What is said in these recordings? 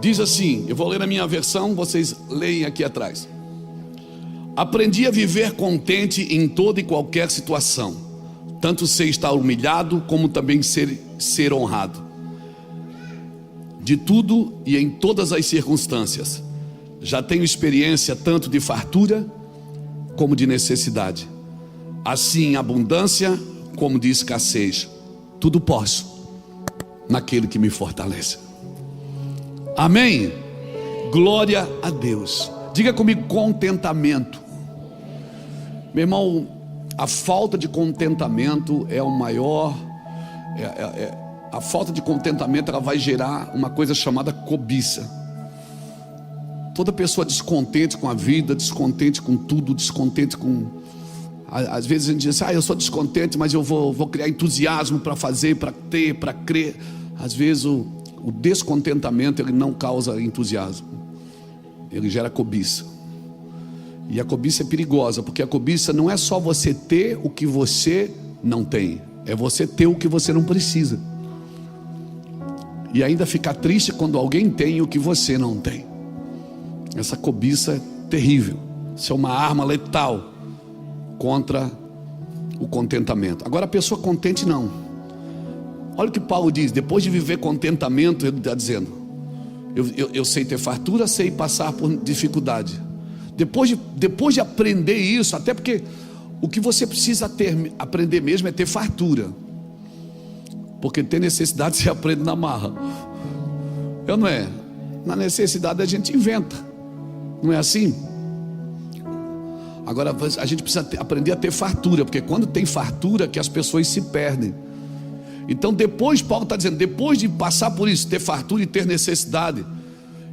Diz assim, eu vou ler na minha versão, vocês leem aqui atrás. Aprendi a viver contente em toda e qualquer situação, tanto ser estar humilhado, como também ser honrado. De tudo e em todas as circunstâncias. Já tenho experiência tanto de fartura, como de necessidade. Assim, em abundância, como de escassez. Tudo posso, naquele que me fortalece. Amém? Glória a Deus. Diga comigo, contentamento. Meu irmão, a falta de contentamento é o maior. A falta de contentamento, ela vai gerar uma coisa chamada cobiça. Toda pessoa descontente com a vida, descontente com tudo, descontente com... Às vezes a gente diz, eu sou descontente, mas eu vou criar entusiasmo para fazer, para ter, para crer. Às vezes o descontentamento, ele não causa entusiasmo, ele gera cobiça. E a cobiça é perigosa, porque a cobiça não é só você ter o que você não tem, é você ter o que você não precisa. E ainda ficar triste quando alguém tem o que você não tem. Essa cobiça é terrível. Isso é uma arma letal contra o contentamento. Agora a pessoa contente não. Olha o que Paulo diz. Depois de viver contentamento, ele está dizendo, eu sei ter fartura, sei passar por dificuldade. Depois de aprender isso, até porque o que você precisa aprender mesmo é ter fartura, porque ter necessidade você aprende na marra. Não é? Na necessidade a gente inventa, não é assim? Agora a gente precisa aprender a ter fartura, porque quando tem fartura que as pessoas se perdem. Então depois, Paulo está dizendo, depois de passar por isso, ter fartura e ter necessidade,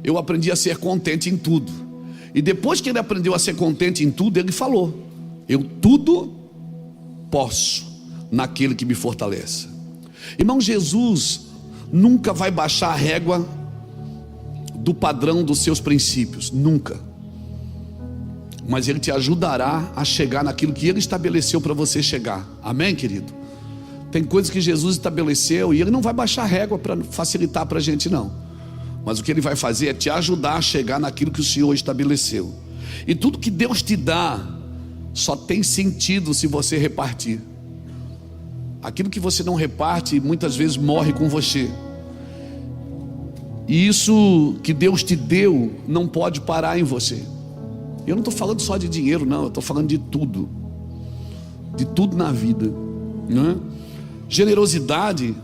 eu aprendi a ser contente em tudo. E depois que ele aprendeu a ser contente em tudo, ele falou, eu tudo posso naquele que me fortalece. Irmão, Jesus nunca vai baixar a régua do padrão dos seus princípios, nunca. Mas ele te ajudará a chegar naquilo que ele estabeleceu para você chegar. Amém, querido? Tem coisas que Jesus estabeleceu e ele não vai baixar a régua para facilitar para a gente, não. Mas o que ele vai fazer é te ajudar a chegar naquilo que o Senhor estabeleceu. E tudo que Deus te dá só tem sentido se você repartir. Aquilo que você não reparte muitas vezes morre com você. E isso que Deus te deu não pode parar em você. Eu não estou falando só de dinheiro, não. Eu estou falando de tudo. De tudo na vida, não é? Generosidade.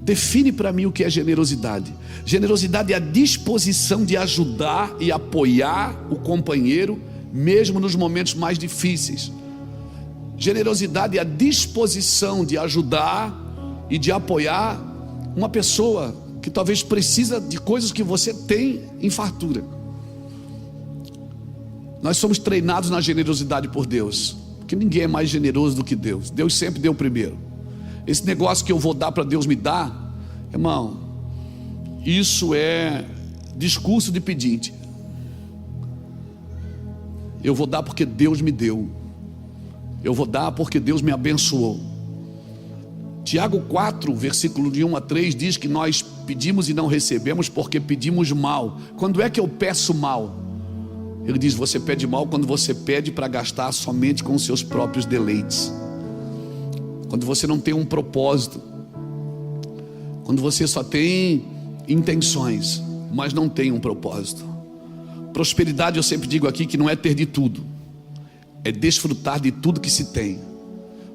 Define para mim o que é generosidade. Generosidade é a disposição de ajudar e apoiar o companheiro, mesmo nos momentos mais difíceis. Generosidade é a disposição de ajudar e de apoiar uma pessoa que talvez precisa de coisas que você tem em fartura. Nós somos treinados na generosidade por Deus, porque ninguém é mais generoso do que Deus. Deus sempre deu primeiro. Esse negócio que eu vou dar para Deus me dar, irmão, isso é discurso de pedinte. Eu vou dar porque Deus me deu. Eu vou dar porque Deus me abençoou. Tiago 4, versículo de 1 a 3 diz que nós pedimos e não recebemos porque pedimos mal. Quando é que eu peço mal? Ele diz, você pede mal quando você pede para gastar somente com os seus próprios deleites. Quando você não tem um propósito. Quando você só tem intenções, mas não tem um propósito. Prosperidade, eu sempre digo aqui, que não é ter de tudo, é desfrutar de tudo que se tem.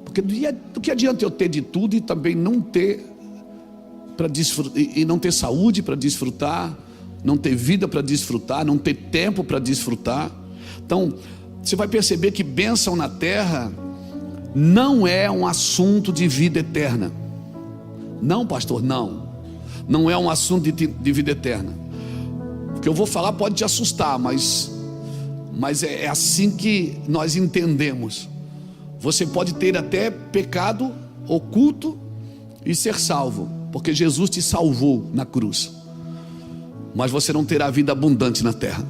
Porque do que adianta eu ter de tudo e também não ter para desfrutar, e não ter saúde para desfrutar, não ter vida para desfrutar, não ter tempo para desfrutar. Então você vai perceber que bênção na terra não é um assunto de vida eterna. Não, pastor, não é um assunto de vida eterna. O que eu vou falar pode te assustar, mas é assim que nós entendemos. Você pode ter até pecado oculto e ser salvo, porque Jesus te salvou na cruz, mas você não terá vida abundante na terra.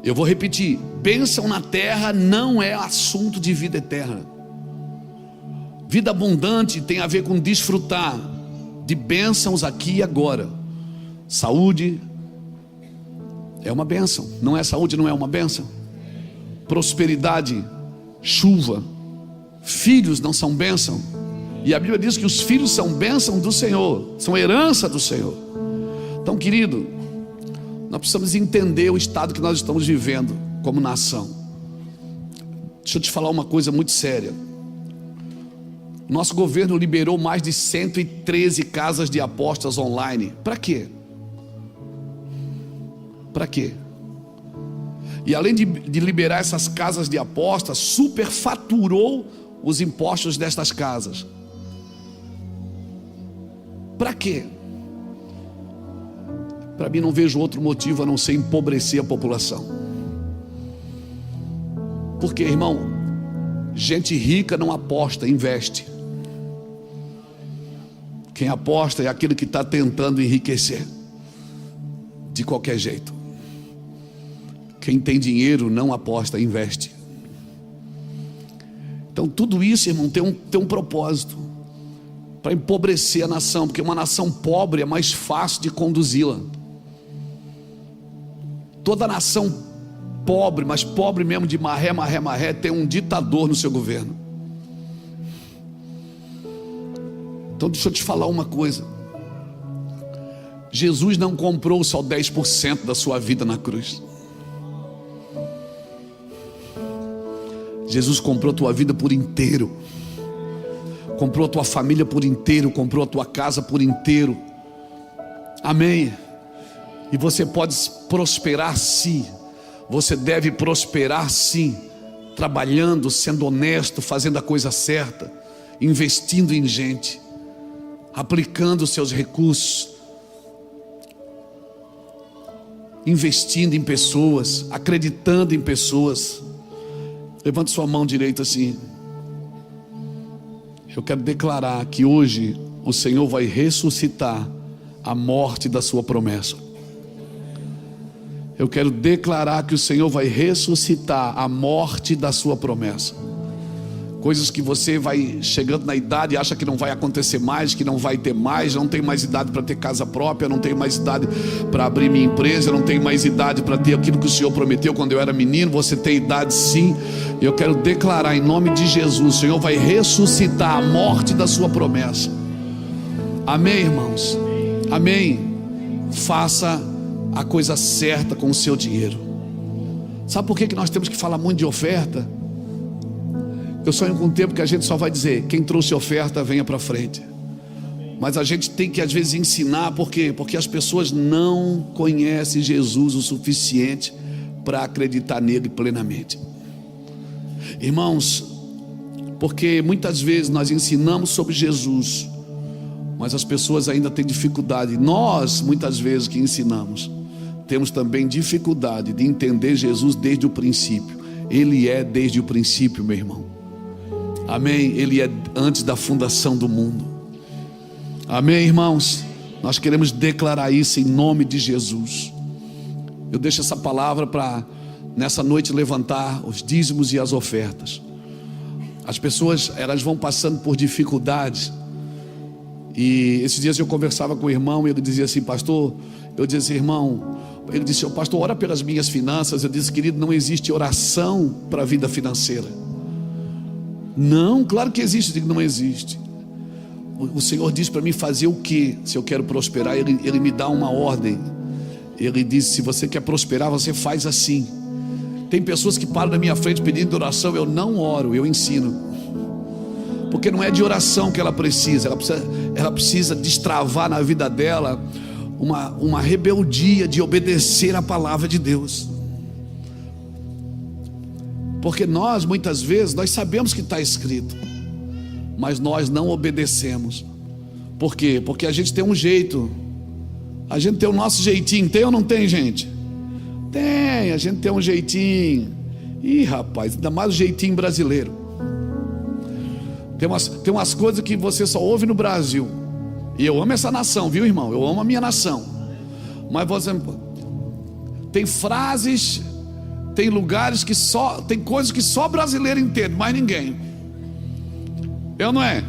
Eu vou repetir, bênção na terra não é assunto de vida eterna. Vida abundante tem a ver com desfrutar de bênçãos aqui e agora. Saúde é uma bênção, não é? Saúde não é uma bênção? Prosperidade, chuva, filhos não são bênção? E a Bíblia diz que os filhos são bênção do Senhor, são herança do Senhor. Então, querido, nós precisamos entender o estado que nós estamos vivendo como nação. Deixa eu te falar uma coisa muito séria. Nosso governo liberou mais de 113 casas de apostas online. Para quê? Para quê? E além de liberar essas casas de apostas, superfaturou os impostos destas casas. Para quê? Para mim, não vejo outro motivo a não ser empobrecer a população. Porque, irmão, gente rica não aposta, investe. Quem aposta é aquele que está tentando enriquecer de qualquer jeito. Quem tem dinheiro não aposta, investe. Então tudo isso, irmão, tem um propósito, para empobrecer a nação, porque uma nação pobre é mais fácil de conduzi-la. Toda nação pobre, mas pobre mesmo de marré, tem um ditador no seu governo. Então deixa eu te falar uma coisa. Jesus não comprou só 10% da sua vida na cruz. Jesus comprou a tua vida por inteiro. Comprou a tua família por inteiro. Comprou a tua casa por inteiro. Amém. E você pode prosperar sim. Você deve prosperar sim. Trabalhando, sendo honesto, fazendo a coisa certa, investindo em gente, aplicando os seus recursos, investindo em pessoas, acreditando em pessoas. Levante sua mão direita assim. Eu quero declarar que hoje o Senhor vai ressuscitar a morte da sua promessa. Eu quero declarar que o Senhor vai ressuscitar a morte da sua promessa. Coisas que você vai chegando na idade e acha que não vai acontecer mais, que não vai ter mais. Não tem mais idade para ter casa própria, não tenho mais idade para abrir minha empresa, não tenho mais idade para ter aquilo que o Senhor prometeu quando eu era menino. Você tem idade sim. Eu quero declarar em nome de Jesus, o Senhor vai ressuscitar a morte da sua promessa. Amém, irmãos? Amém. Faça a coisa certa com o seu dinheiro. Sabe por que nós temos que falar muito de oferta? Eu sonho com um tempo que a gente só vai dizer: quem trouxe oferta, venha para frente. Mas a gente tem que às vezes ensinar. Por quê? Porque as pessoas não conhecem Jesus o suficiente para acreditar nele plenamente. Irmãos, porque muitas vezes nós ensinamos sobre Jesus, mas as pessoas ainda têm dificuldade. Nós, muitas vezes que ensinamos, temos também dificuldade de entender Jesus desde o princípio. Ele é desde o princípio, meu irmão. Amém? Ele é antes da fundação do mundo. Amém, irmãos? Nós queremos declarar isso em nome de Jesus. Eu deixo essa palavra para nessa noite levantar os dízimos e as ofertas. As pessoas, elas vão passando por dificuldades. E esses dias eu conversava com o irmão e ele dizia assim: pastor, eu dizia assim, irmão, ele disse: pastor, ora pelas minhas finanças. Eu disse: querido, não existe oração para a vida financeira. Não, claro que existe. Eu digo: não existe. O Senhor diz para mim fazer o que? Se eu quero prosperar, Ele me dá uma ordem. Ele diz: se você quer prosperar, você faz assim. Tem pessoas que param na minha frente pedindo oração, eu não oro, eu ensino. Porque não é de oração que ela precisa destravar na vida dela uma rebeldia de obedecer a palavra de Deus. Porque nós, muitas vezes, nós sabemos que está escrito, mas nós não obedecemos. Por quê? Porque a gente tem um jeito, a gente tem o nosso jeitinho. Tem ou não tem, gente? Tem, a gente tem um jeitinho. Ih, rapaz, ainda mais o jeitinho brasileiro. Tem umas coisas que você só ouve no Brasil. E eu amo essa nação, viu, irmão? Eu amo a minha nação. Mas você tem frases, tem lugares que só, tem coisas que só brasileiro entende, mais ninguém. Eu não é?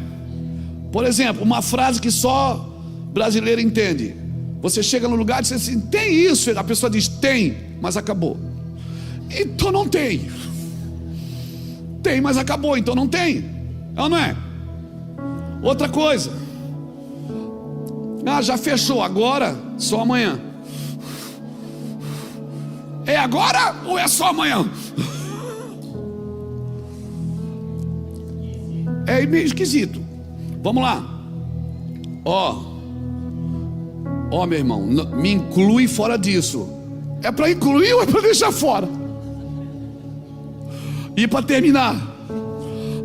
Por exemplo, uma frase que só brasileiro entende: Você chega no lugar e diz assim: tem isso. A pessoa diz: tem, mas acabou. Então não tem. Tem, mas acabou, então não tem. É ou não é? Outra coisa: já fechou, agora só amanhã. É agora ou é só amanhã? É meio esquisito. Vamos lá. Ó, meu irmão, me inclui fora disso. É para incluir ou é para deixar fora? E para terminar,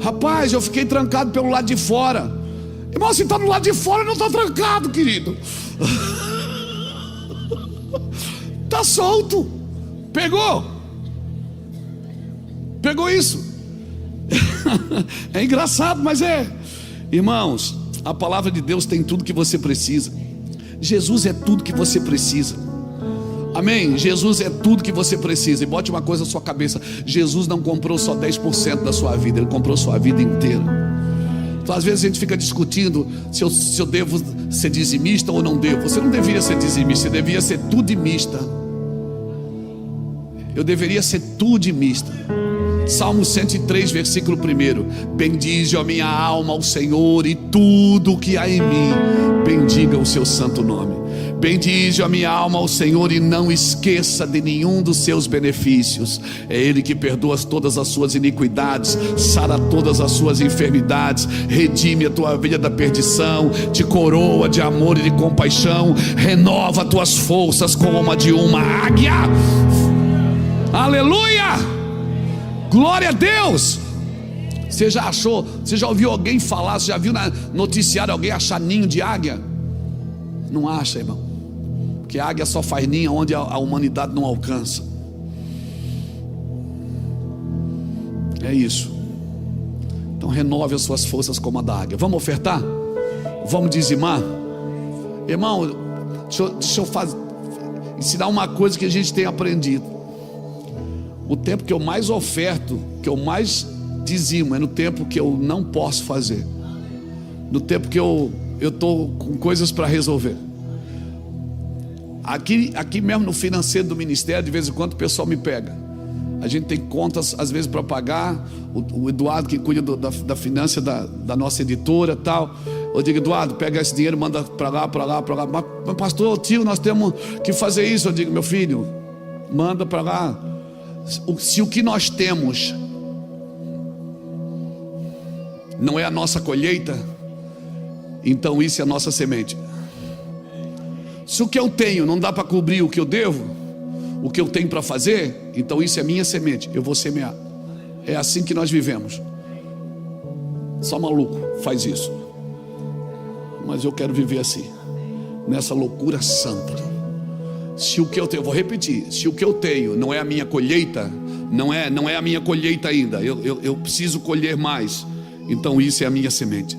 rapaz, eu fiquei trancado pelo lado de fora. Irmão, se está do lado de fora, não está trancado, querido. Está solto. Pegou isso. É engraçado, mas é. Irmãos, a palavra de Deus tem tudo que você precisa. Jesus é tudo que você precisa. Amém? Jesus é tudo que você precisa. E bote uma coisa na sua cabeça: Jesus não comprou só 10% da sua vida, Ele comprou sua vida inteira. Então às vezes a gente fica discutindo se eu devo ser dizimista ou não devo. Você não deveria ser dizimista, você deveria ser tudimista. Eu deveria ser tudimista. Salmo 103, versículo 1: bendize a minha alma ao Senhor, e tudo o que há em mim bendiga o seu santo nome. Bendize a minha alma ao Senhor e não esqueça de nenhum dos seus benefícios. É Ele que perdoa todas as suas iniquidades, sara todas as suas enfermidades, redime a tua vida da perdição, te coroa de amor e de compaixão, renova tuas forças como a de uma águia. Aleluia! Glória a Deus! Você já ouviu alguém falar, você já viu na noticiário alguém achar ninho de águia? Não acha, irmão, porque a águia só faz ninho onde a humanidade não alcança. É isso. Então renove as suas forças como a da águia. Vamos ofertar? Vamos dizimar? Irmão, deixa eu ensinar uma coisa que a gente tem aprendido. O tempo que eu mais oferto, que eu mais dizimo, é no tempo que eu não posso fazer, no tempo que eu estou com coisas para resolver. Aqui mesmo no financeiro do ministério, de vez em quando o pessoal me pega. A gente tem contas às vezes para pagar. O Eduardo, que cuida da finança da nossa editora e tal, eu digo: Eduardo, pega esse dinheiro, manda para lá. Mas pastor, tio, nós temos que fazer isso. Eu digo: meu filho, manda para lá. Se o que nós temos não é a nossa colheita, então isso é a nossa semente. Se o que eu tenho não dá para cobrir o que eu devo, o que eu tenho para fazer, então isso é minha semente, eu vou semear. É assim que nós vivemos. Só maluco faz isso, mas eu quero viver assim, nessa loucura santa. Se o que eu tenho, vou repetir, se o que eu tenho não é a minha colheita, não é a minha colheita ainda, eu preciso colher mais, então isso é a minha semente.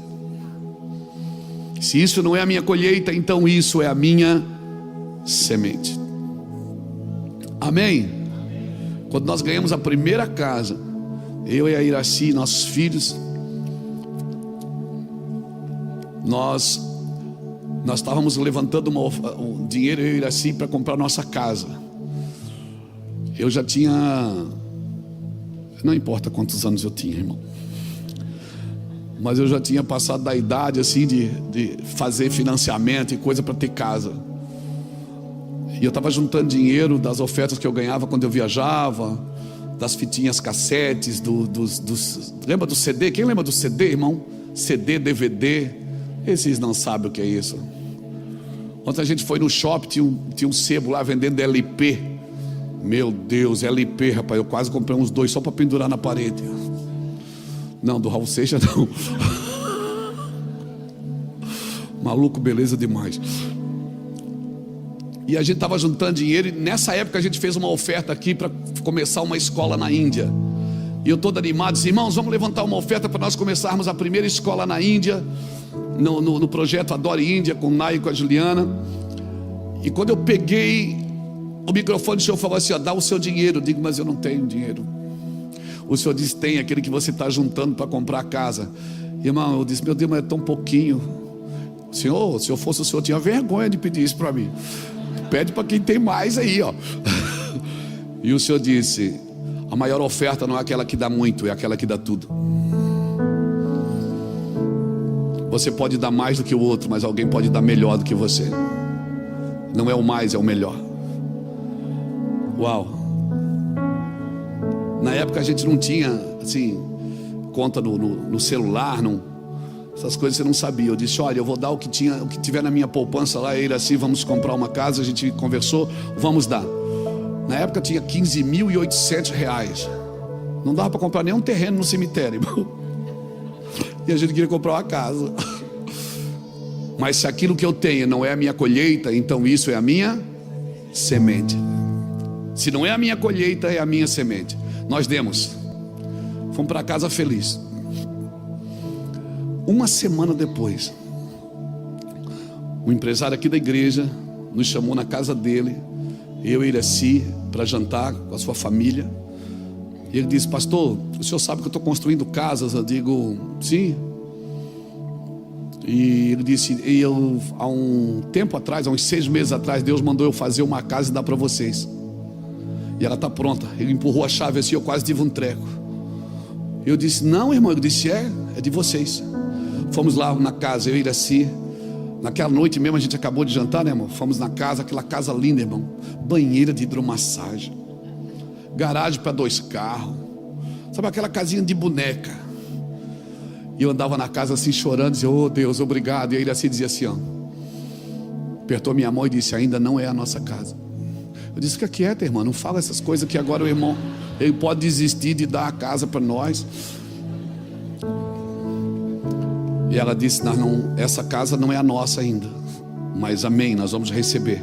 Se isso não é a minha colheita, então isso é a minha semente. Amém? Quando nós ganhamos a primeira casa, eu e a Iraci, nossos filhos, nós estávamos levantando um dinheiro, eu e a Iraci, para comprar nossa casa. Eu já tinha, não importa quantos anos eu tinha, irmão, mas eu já tinha passado da idade assim de fazer financiamento e coisa para ter casa. E eu estava juntando dinheiro das ofertas que eu ganhava quando eu viajava, das fitinhas cassetes, lembra do CD? Quem lembra do CD, irmão? CD, DVD. Esses não sabem o que é isso. Ontem a gente foi no shopping, tinha um sebo lá vendendo LP. Meu Deus, LP, rapaz, eu quase comprei uns 2 só para pendurar na parede. Não, do Raul Seixas não. Maluco, beleza demais. E a gente estava juntando dinheiro, e nessa época a gente fez uma oferta aqui para começar uma escola na Índia. E eu todo animado, disse: irmãos, vamos levantar uma oferta para nós começarmos a primeira escola na Índia, no projeto Adore Índia, com o Nai e com a Juliana. E quando eu peguei o microfone, o senhor falou assim: ó, dá o seu dinheiro. Eu digo: mas eu não tenho dinheiro. O senhor disse: tem, aquele que você está juntando para comprar a casa. Irmão, eu disse: meu Deus, mas é tão pouquinho. Senhor, se eu fosse o senhor, tinha vergonha de pedir isso para mim. Pede para quem tem mais aí, ó. E o Senhor disse: a maior oferta não é aquela que dá muito, é aquela que dá tudo. Você pode dar mais do que o outro, mas alguém pode dar melhor do que você. Não é o mais, é o melhor. Uau. Na época a gente não tinha assim, conta no celular, não, essas coisas você não sabia. Eu disse: olha, eu vou dar o que tiver na minha poupança lá. Ele assim, vamos comprar uma casa. A gente conversou, vamos dar. Na época tinha 15.800 reais. Não dava para comprar nenhum terreno no cemitério. E a gente queria comprar uma casa. Mas se aquilo que eu tenho não é a minha colheita, então isso é a minha semente. Se não é a minha colheita, é a minha semente. Nós demos. Fomos para casa feliz. Uma semana depois, um empresário aqui da igreja nos chamou na casa dele, eu e Iraci, para jantar com a sua família. E ele disse: pastor, o senhor sabe que eu estou construindo casas? Eu digo: sim. E ele disse: há um tempo atrás, há uns 6 meses atrás, Deus mandou eu fazer uma casa e dar para vocês. E ela está pronta. Ele empurrou a chave assim, eu quase tive um treco. Eu disse: não, irmão. Ele disse: é de vocês. Fomos lá na casa, eu e Iraci. Naquela noite mesmo a gente acabou de jantar, né, irmão? Fomos na casa, aquela casa linda, irmão. Banheira de hidromassagem, garagem para 2 carros. Sabe aquela casinha de boneca? E eu andava na casa assim chorando, dizia: oh Deus, obrigado. E aí Iraci dizia assim, ó, apertou minha mão e disse: ainda não é a nossa casa. Eu disse: fica quieta, irmã, não fala essas coisas, que agora o irmão, ele pode desistir de dar a casa para nós. E ela disse: não, essa casa não é a nossa ainda, mas amém, nós vamos receber.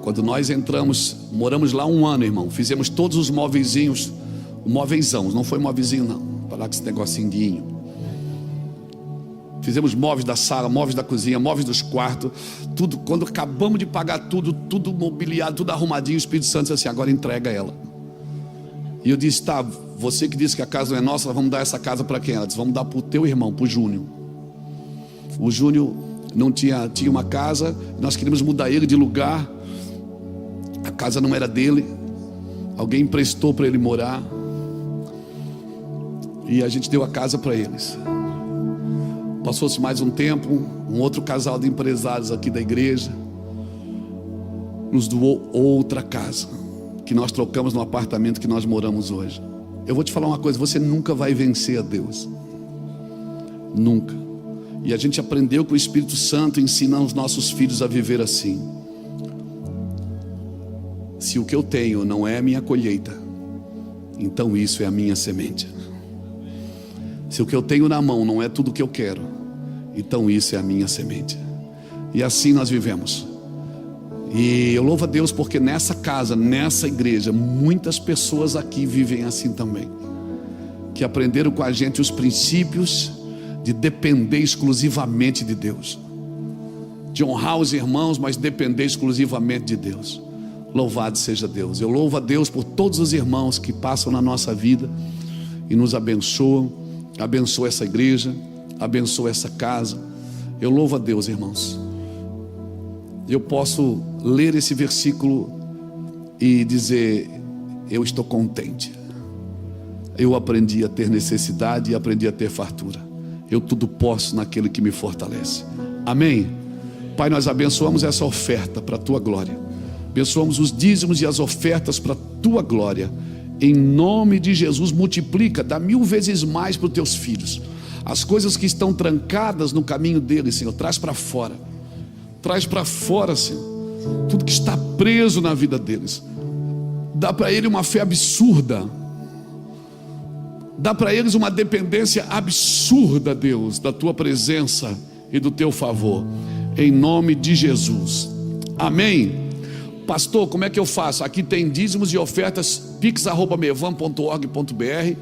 Quando nós entramos, moramos lá 1 ano, irmão. Fizemos todos os móveizinhos, móveisão, não foi móveizinho não, para lá com esse negocinho. Fizemos móveis da sala, móveis da cozinha, móveis dos quartos, tudo. Quando acabamos de pagar tudo mobiliado, tudo arrumadinho, o Espírito Santo disse assim: agora entrega ela. E eu disse: tá, você que disse que a casa não é nossa, vamos dar essa casa para quem? Ela disse: vamos dar para o teu irmão, para o Júnior. O Júnior não tinha uma casa, nós queríamos mudar ele de lugar. A casa não era dele, alguém emprestou para ele morar. E a gente deu a casa para eles. Passou-se mais um tempo, um outro casal de empresários aqui da igreja nos doou outra casa, que nós trocamos no apartamento que nós moramos hoje. Eu vou te falar uma coisa: você nunca vai vencer a Deus, nunca. E a gente aprendeu que o Espírito Santo ensina os nossos filhos a viver assim. Se o que eu tenho não é a minha colheita, então isso é a minha semente. Se o que eu tenho na mão não é tudo o que eu quero, então isso é a minha semente. E assim nós vivemos. E eu louvo a Deus porque nessa casa, nessa igreja, muitas pessoas aqui vivem assim também, que aprenderam com a gente os princípios de depender exclusivamente de Deus, de honrar os irmãos, mas depender exclusivamente de Deus. Louvado seja Deus. Eu louvo a Deus por todos os irmãos que passam na nossa vida e nos abençoam. Abençoa essa igreja, abençoa essa casa. Eu louvo a Deus, irmãos. Eu posso ler esse versículo e dizer: eu estou contente. Eu aprendi a ter necessidade e aprendi a ter fartura. Eu tudo posso naquele que me fortalece. Amém? Pai, nós abençoamos essa oferta para a tua glória. Abençoamos os dízimos e as ofertas para a tua glória. Em nome de Jesus, multiplica, dá 1000 vezes mais para os teus filhos. As coisas que estão trancadas no caminho deles, Senhor, traz para fora. Traz para fora, Senhor, tudo que está preso na vida deles. Dá para ele uma fé absurda. Dá para eles uma dependência absurda, Deus, da tua presença e do teu favor. Em nome de Jesus. Amém. Pastor, como é que eu faço? Aqui tem dízimos e ofertas, pix@mevan.org.br.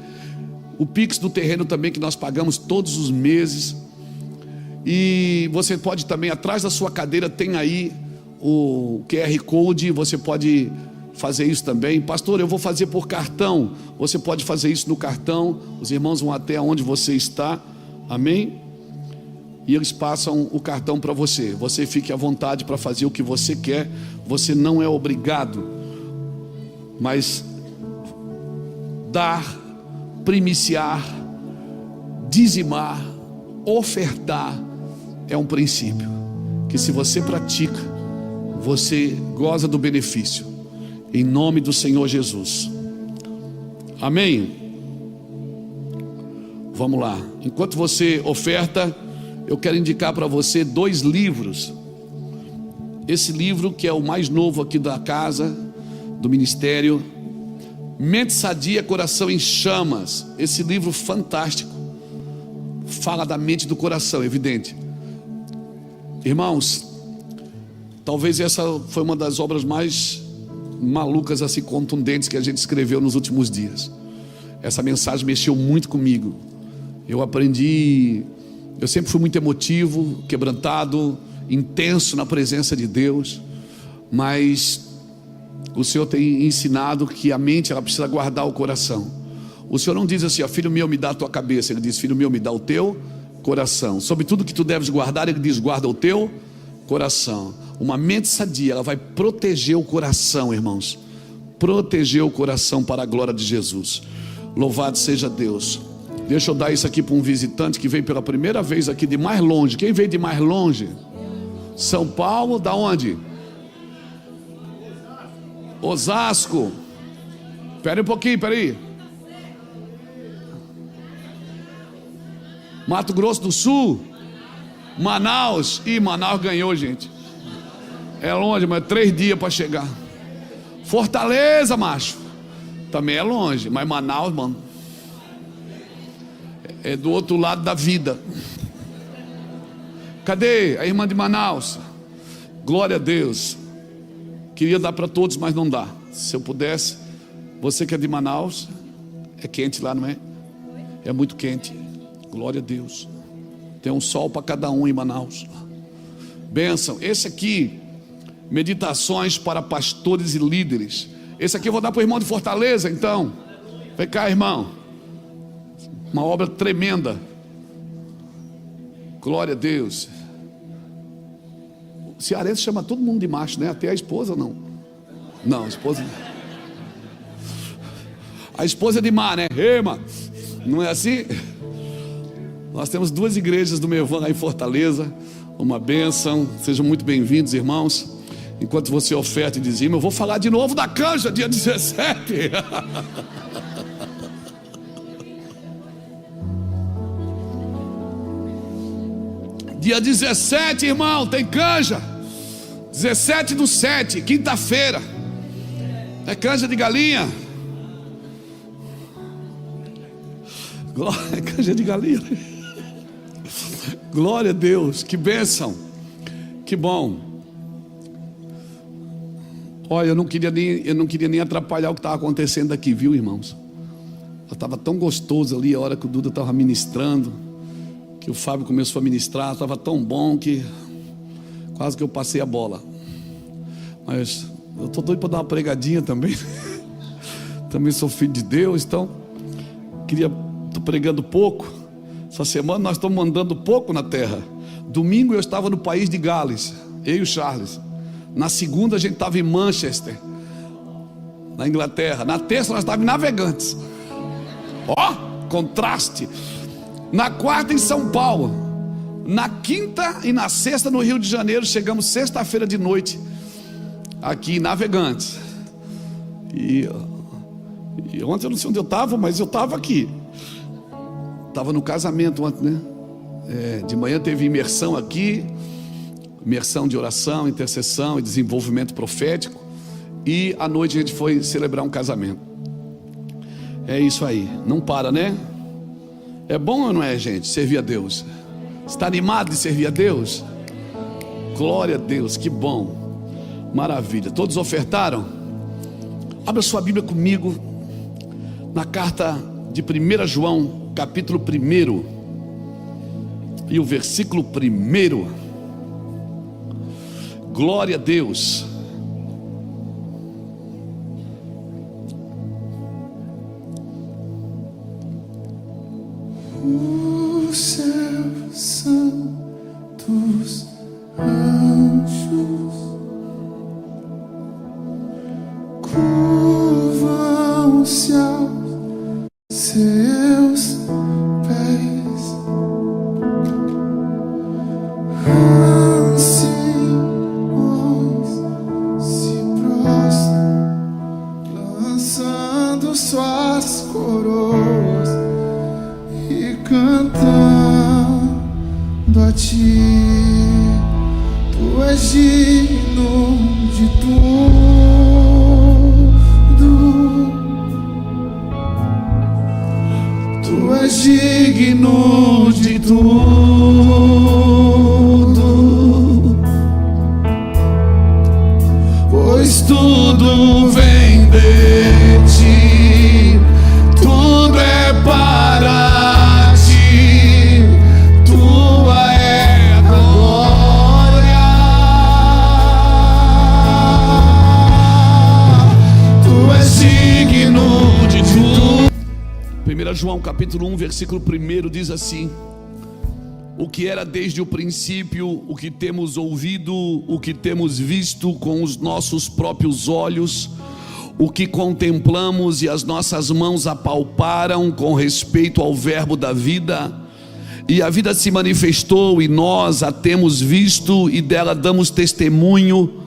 O pix do terreno também, que nós pagamos todos os meses. E você pode também, atrás da sua cadeira tem aí o QR Code, você pode fazer isso também. Pastor, eu vou fazer por cartão. Você pode fazer isso no cartão. Os irmãos vão até onde você está. Amém? e eles passam o cartão para você. Você fique à vontade para fazer o que você quer, você não é obrigado, mas dar, primiciar, dizimar, ofertar é um princípio que, se você pratica, você goza do benefício, em nome do Senhor Jesus. Amém? Vamos lá. Enquanto você oferta, eu quero indicar para você 2 livros. Esse livro, que é o mais novo aqui da casa, do ministério, Mente Sadia, Coração em Chamas. Esse livro fantástico fala da mente e do coração, evidente. Irmãos, talvez essa foi uma das obras mais malucas, assim, contundentes que a gente escreveu nos últimos dias. Essa mensagem mexeu muito comigo. Eu aprendi, eu sempre fui muito emotivo, quebrantado, intenso na presença de Deus, mas o Senhor tem ensinado que a mente, ela precisa guardar o coração. O Senhor não diz assim, ó, filho meu, me dá a tua cabeça. Ele diz, filho meu, me dá o teu coração. Sobre tudo que tu deves guardar, ele diz, guarda o teu coração. Uma mente sadia, ela vai proteger o coração, irmãos. Proteger o coração para a glória de Jesus. Louvado seja Deus. Deixa eu dar isso aqui para um visitante que veio pela primeira vez aqui de mais longe. Quem veio de mais longe? São Paulo, da onde? Osasco. Espera um pouquinho, espera aí. Mato Grosso do Sul. Manaus. Ih, Manaus ganhou, gente. É longe, mas 3 dias para chegar. Fortaleza, macho. Também é longe, mas Manaus, mano, é do outro lado da vida. Cadê a irmã de Manaus? Glória a Deus. Queria dar para todos, mas não dá. Se eu pudesse. Você que é de Manaus, é quente lá, não é? É muito quente. Glória a Deus. Tem um sol para cada um em Manaus. Bênção. Esse aqui, meditações para pastores e líderes. Esse aqui eu vou dar para o irmão de Fortaleza, então. Vem cá, irmão. Uma obra tremenda. Glória a Deus. O cearense chama todo mundo de macho, né? Até a esposa, não. Não, a esposa. A esposa é de mar, né? Ei, mano. Não é assim? Nós temos 2 igrejas do Mevan aí em Fortaleza. Uma bênção. Sejam muito bem-vindos, irmãos. Enquanto você oferta e dizima, eu vou falar de novo da canja, dia 17. Dia 17, irmão, tem canja. 17/7, quinta-feira. É canja de galinha. Glória, canja de galinha. Glória a Deus, que bênção. Que bom. Olha, eu não queria nem atrapalhar o que estava acontecendo aqui, viu, irmãos? Estava tão gostoso ali a hora que o Duda estava ministrando, que o Fábio começou a ministrar, estava tão bom que quase que eu passei a bola. Mas eu estou doido para dar uma pregadinha também. Também sou filho de Deus, então estou pregando pouco. Essa semana nós estamos andando pouco na terra. Domingo eu estava no país de Gales, eu e o Charles. Na segunda a gente estava em Manchester, na Inglaterra. Na terça nós estávamos em Navegantes. Ó, contraste. Na quarta em São Paulo. Na quinta e na sexta no Rio de Janeiro. Chegamos sexta-feira de noite aqui em Navegantes. E ontem eu não sei onde eu estava, mas eu estava aqui. Estava no casamento ontem, né? De manhã teve imersão aqui. Imersão de oração, intercessão e desenvolvimento profético. E à noite a gente foi celebrar um casamento. É isso aí, não para, né? É bom ou não é, gente, servir a Deus? Está animado de servir a Deus? Glória a Deus, que bom. Maravilha, todos ofertaram? Abra sua Bíblia comigo na carta de 1 João, capítulo 1 e o versículo 1. Glória a Deus. Os céus são Lançando-se aos seus pés, anciões se prostram, lançando suas coroas e cantando a ti. Tu és digno de tudo, tu és digno de tudo, pois tudo vem de ti, tudo é para ti, tua é a glória, tu és digno de tudo. 1 João capítulo 1, versículo 1 diz assim: o que era desde o princípio, o que temos ouvido, o que temos visto com os nossos próprios olhos, o que contemplamos e as nossas mãos apalparam com respeito ao verbo da vida. E a vida se manifestou e nós a temos visto e dela damos testemunho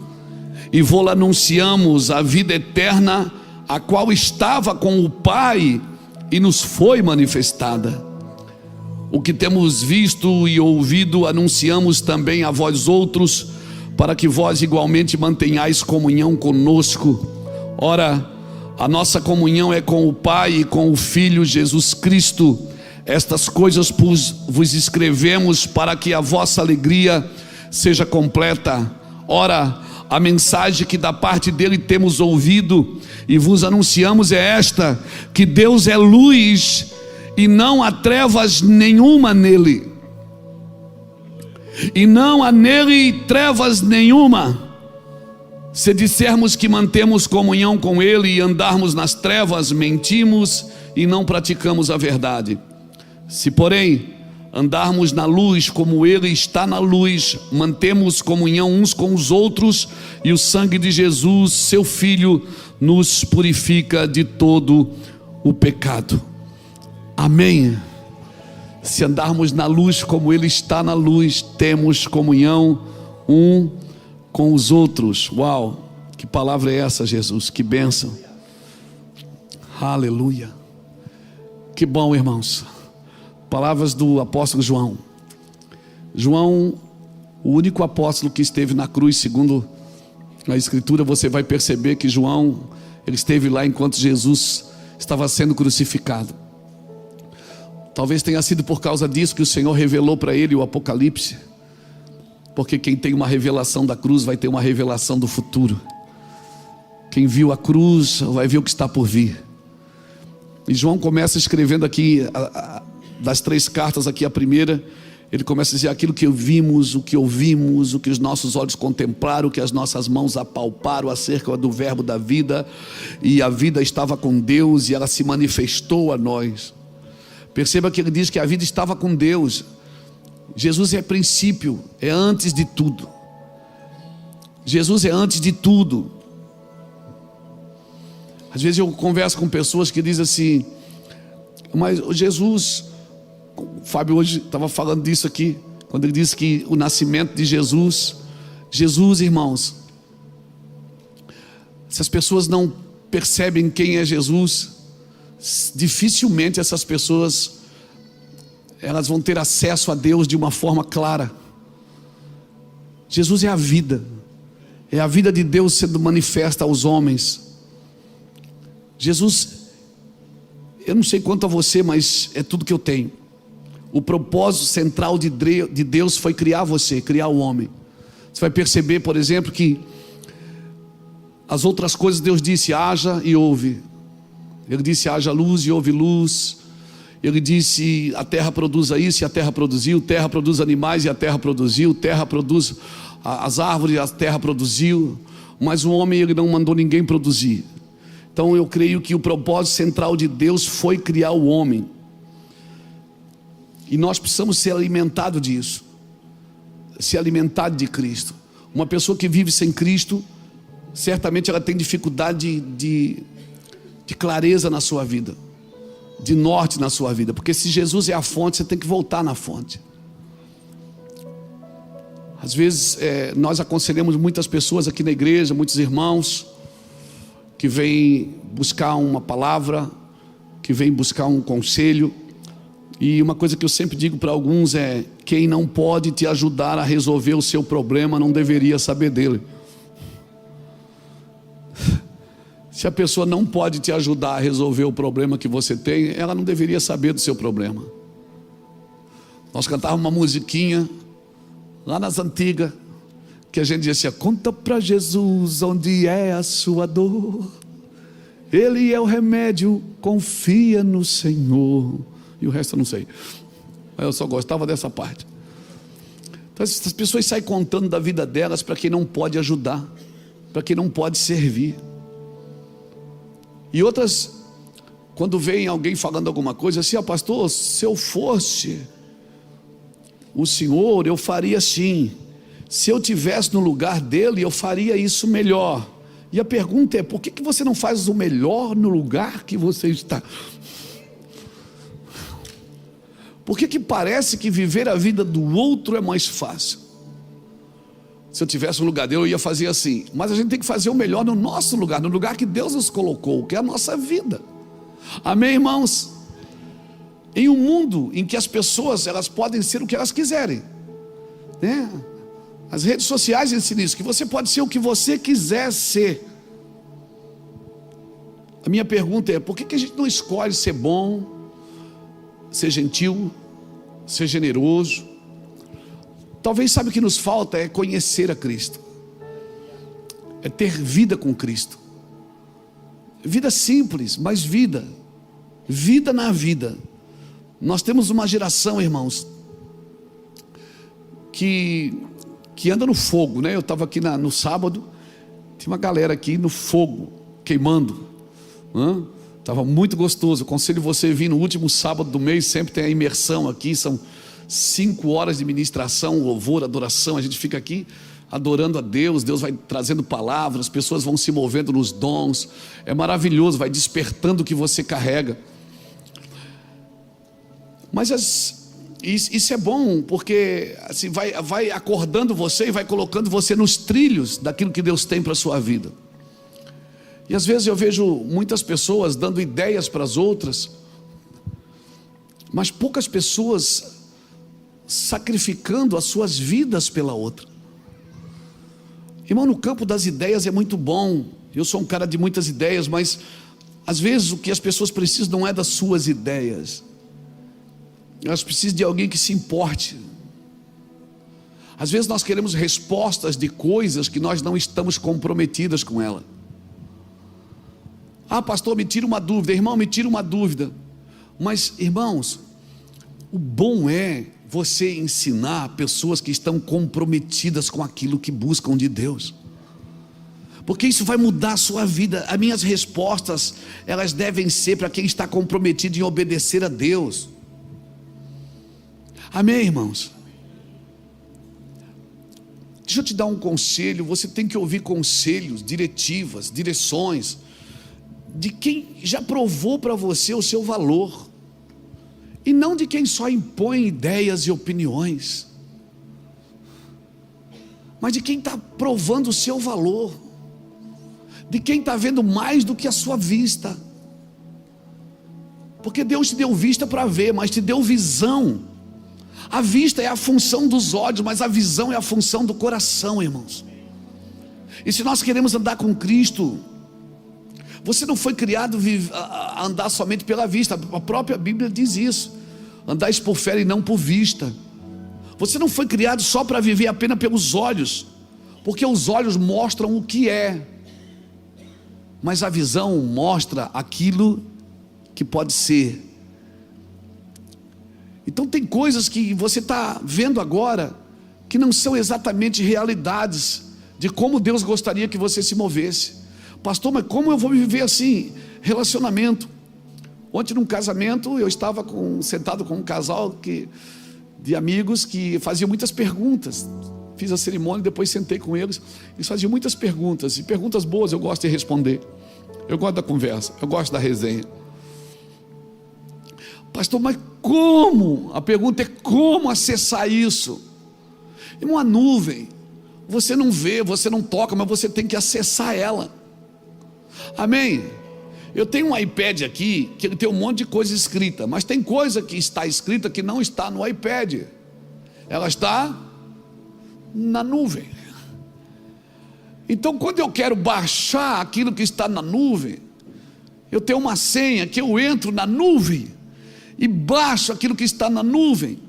e vô-la anunciamos, a vida eterna, a qual estava com o Pai e nos foi manifestada. O que temos visto e ouvido anunciamos também a vós outros, para que vós igualmente mantenhais comunhão conosco. Ora, a nossa comunhão é com o Pai e com o Filho Jesus Cristo. Estas coisas vos escrevemos para que a vossa alegria seja completa. Ora, a mensagem que da parte dele temos ouvido e vos anunciamos é esta: que Deus é luz e não há trevas nenhuma nele, e não há nele trevas nenhuma. Se dissermos que mantemos comunhão com ele e andarmos nas trevas, mentimos e não praticamos a verdade. Se porém andarmos na luz como ele está na luz, mantemos comunhão uns com os outros, e o sangue de Jesus, seu Filho, nos purifica de todo o pecado. Amém. Se andarmos na luz como ele está na luz, temos comunhão um com os outros. Uau, que palavra é essa, Jesus? Que bênção. Aleluia. Que bom, irmãos. Palavras do apóstolo João. João, o único apóstolo que esteve na cruz, segundo a escritura, você vai perceber que João, ele esteve lá enquanto Jesus estava sendo crucificado. Talvez tenha sido por causa disso que o Senhor revelou para ele o Apocalipse, porque quem tem uma revelação da cruz vai ter uma revelação do futuro. Quem viu a cruz vai ver o que está por vir. E João começa escrevendo aqui das 3 cartas, aqui a primeira, ele começa a dizer aquilo que vimos, o que ouvimos, o que os nossos olhos contemplaram, o que as nossas mãos apalparam acerca do verbo da vida, e a vida estava com Deus e ela se manifestou a nós. Perceba que ele diz que a vida estava com Deus. Jesus é princípio, é antes de tudo. Jesus é antes de tudo. Às vezes eu converso com pessoas que dizem assim: mas Jesus, o Fábio hoje estava falando disso aqui, quando ele disse que o nascimento de Jesus, irmãos, se as pessoas não percebem quem é Jesus, dificilmente essas pessoas elas vão ter acesso a Deus de uma forma clara. Jesus é a vida de Deus sendo manifesta aos homens. Jesus, eu não sei quanto a você, mas é tudo que eu tenho. O propósito central de Deus foi criar você, criar o homem. Você vai perceber, por exemplo, que as outras coisas Deus disse: haja e houve. Ele disse: haja luz e houve luz. Ele disse: a terra produza isso, e a terra produziu. Terra produz animais, e a terra produziu. Terra produz as árvores, e a terra produziu. Mas o homem, ele não mandou ninguém produzir. Então eu creio que o propósito central de Deus foi criar o homem. E nós precisamos ser alimentados disso, ser alimentado de Cristo. Uma pessoa que vive sem Cristo, certamente ela tem dificuldade de de clareza na sua vida, de norte na sua vida. Porque se Jesus é a fonte, você tem que voltar na fonte. Às vezes nós aconselhamos muitas pessoas aqui na igreja, muitos irmãos que vêm buscar uma palavra, que vêm buscar um conselho. E uma coisa que eu sempre digo para alguns é: quem não pode te ajudar a resolver o seu problema não deveria saber dele. Se a pessoa não pode te ajudar a resolver o problema que você tem, ela não deveria saber do seu problema. Nós cantávamos uma musiquinha lá nas antigas, que a gente dizia assim: conta para Jesus onde é a sua dor, Ele é o remédio, confia no Senhor. E o resto eu não sei, mas eu só gostava dessa parte. Então as pessoas saem contando da vida delas para quem não pode ajudar, para quem não pode servir. E outras, quando vem alguém falando alguma coisa assim: pastor, se eu fosse o senhor, eu faria assim. Se eu tivesse no lugar dele, eu faria isso melhor. E a pergunta é: por que você não faz o melhor no lugar que você está? Por que parece que viver a vida do outro é mais fácil? Se eu tivesse no lugar dele, eu ia fazer assim. Mas a gente tem que fazer o melhor no nosso lugar, no lugar que Deus nos colocou, que é a nossa vida. Amém, irmãos? Em um mundo em que as pessoas, elas podem ser o que elas quiserem, né? As redes sociais ensinam isso, que você pode ser o que você quiser ser. A minha pergunta é: por que a gente não escolhe ser bom, ser gentil, ser generoso? Talvez, sabe o que nos falta é conhecer a Cristo, é ter vida com Cristo. Vida simples, mas vida na vida. Nós temos uma geração, irmãos, que anda no fogo, né? Eu estava aqui no sábado, tinha uma galera aqui no fogo, queimando, estava muito gostoso. Aconselho você vir no último sábado do mês, sempre tem a imersão aqui, são 5 horas de ministração, louvor, adoração. A gente fica aqui adorando a Deus, Deus vai trazendo palavras, as pessoas vão se movendo nos dons, é maravilhoso, vai despertando o que você carrega. Mas isso é bom, porque assim, vai acordando você e vai colocando você nos trilhos daquilo que Deus tem para a sua vida. E às vezes eu vejo muitas pessoas dando ideias para as outras, mas poucas pessoas sacrificando as suas vidas pela outra. Irmão, no campo das ideias é muito bom. Eu sou um cara de muitas ideias, mas às vezes o que as pessoas precisam não é das suas ideias, elas precisam de alguém que se importe. Às vezes nós queremos respostas de coisas que nós não estamos comprometidas com ela. Pastor, me tira uma dúvida. Irmão, me tira uma dúvida. Mas, irmãos, o bom é você ensinar pessoas que estão comprometidas com aquilo que buscam de Deus, porque isso vai mudar a sua vida. As minhas respostas, elas devem ser para quem está comprometido em obedecer a Deus. Amém, irmãos? Deixa eu te dar um conselho. Você tem que ouvir conselhos, diretivas, direções de quem já provou para você o seu valor, e não de quem só impõe ideias e opiniões, mas de quem está provando o seu valor, de quem está vendo mais do que a sua vista. Porque Deus te deu vista para ver, mas te deu visão. A vista é a função dos olhos, mas a visão é a função do coração, irmãos. E se nós queremos andar com Cristo, você não foi criado a andar somente pela vista. A própria Bíblia diz isso: andais por fé e não por vista. Você não foi criado só para viver apenas pelos olhos, porque os olhos mostram o que é, mas a visão mostra aquilo que pode ser. Então tem coisas que você está vendo agora que não são exatamente realidades de como Deus gostaria que você se movesse. Pastor, mas como eu vou viver assim? Relacionamento. Ontem num casamento eu estava sentado com um casal de amigos que faziam muitas perguntas. Fiz a cerimônia e depois sentei com eles. Eles faziam muitas perguntas, e perguntas boas, eu gosto de responder. Eu gosto da conversa, eu gosto da resenha. Pastor, mas como? A pergunta é como acessar isso? Em uma nuvem, você não vê, você não toca, mas você tem que acessar ela. Amém? Eu tenho um iPad aqui, que ele tem um monte de coisa escrita, mas tem coisa que está escrita que não está no iPad. Ela está na nuvem. Então, quando eu quero baixar aquilo que está na nuvem, eu tenho uma senha que eu entro na nuvem e baixo aquilo que está na nuvem.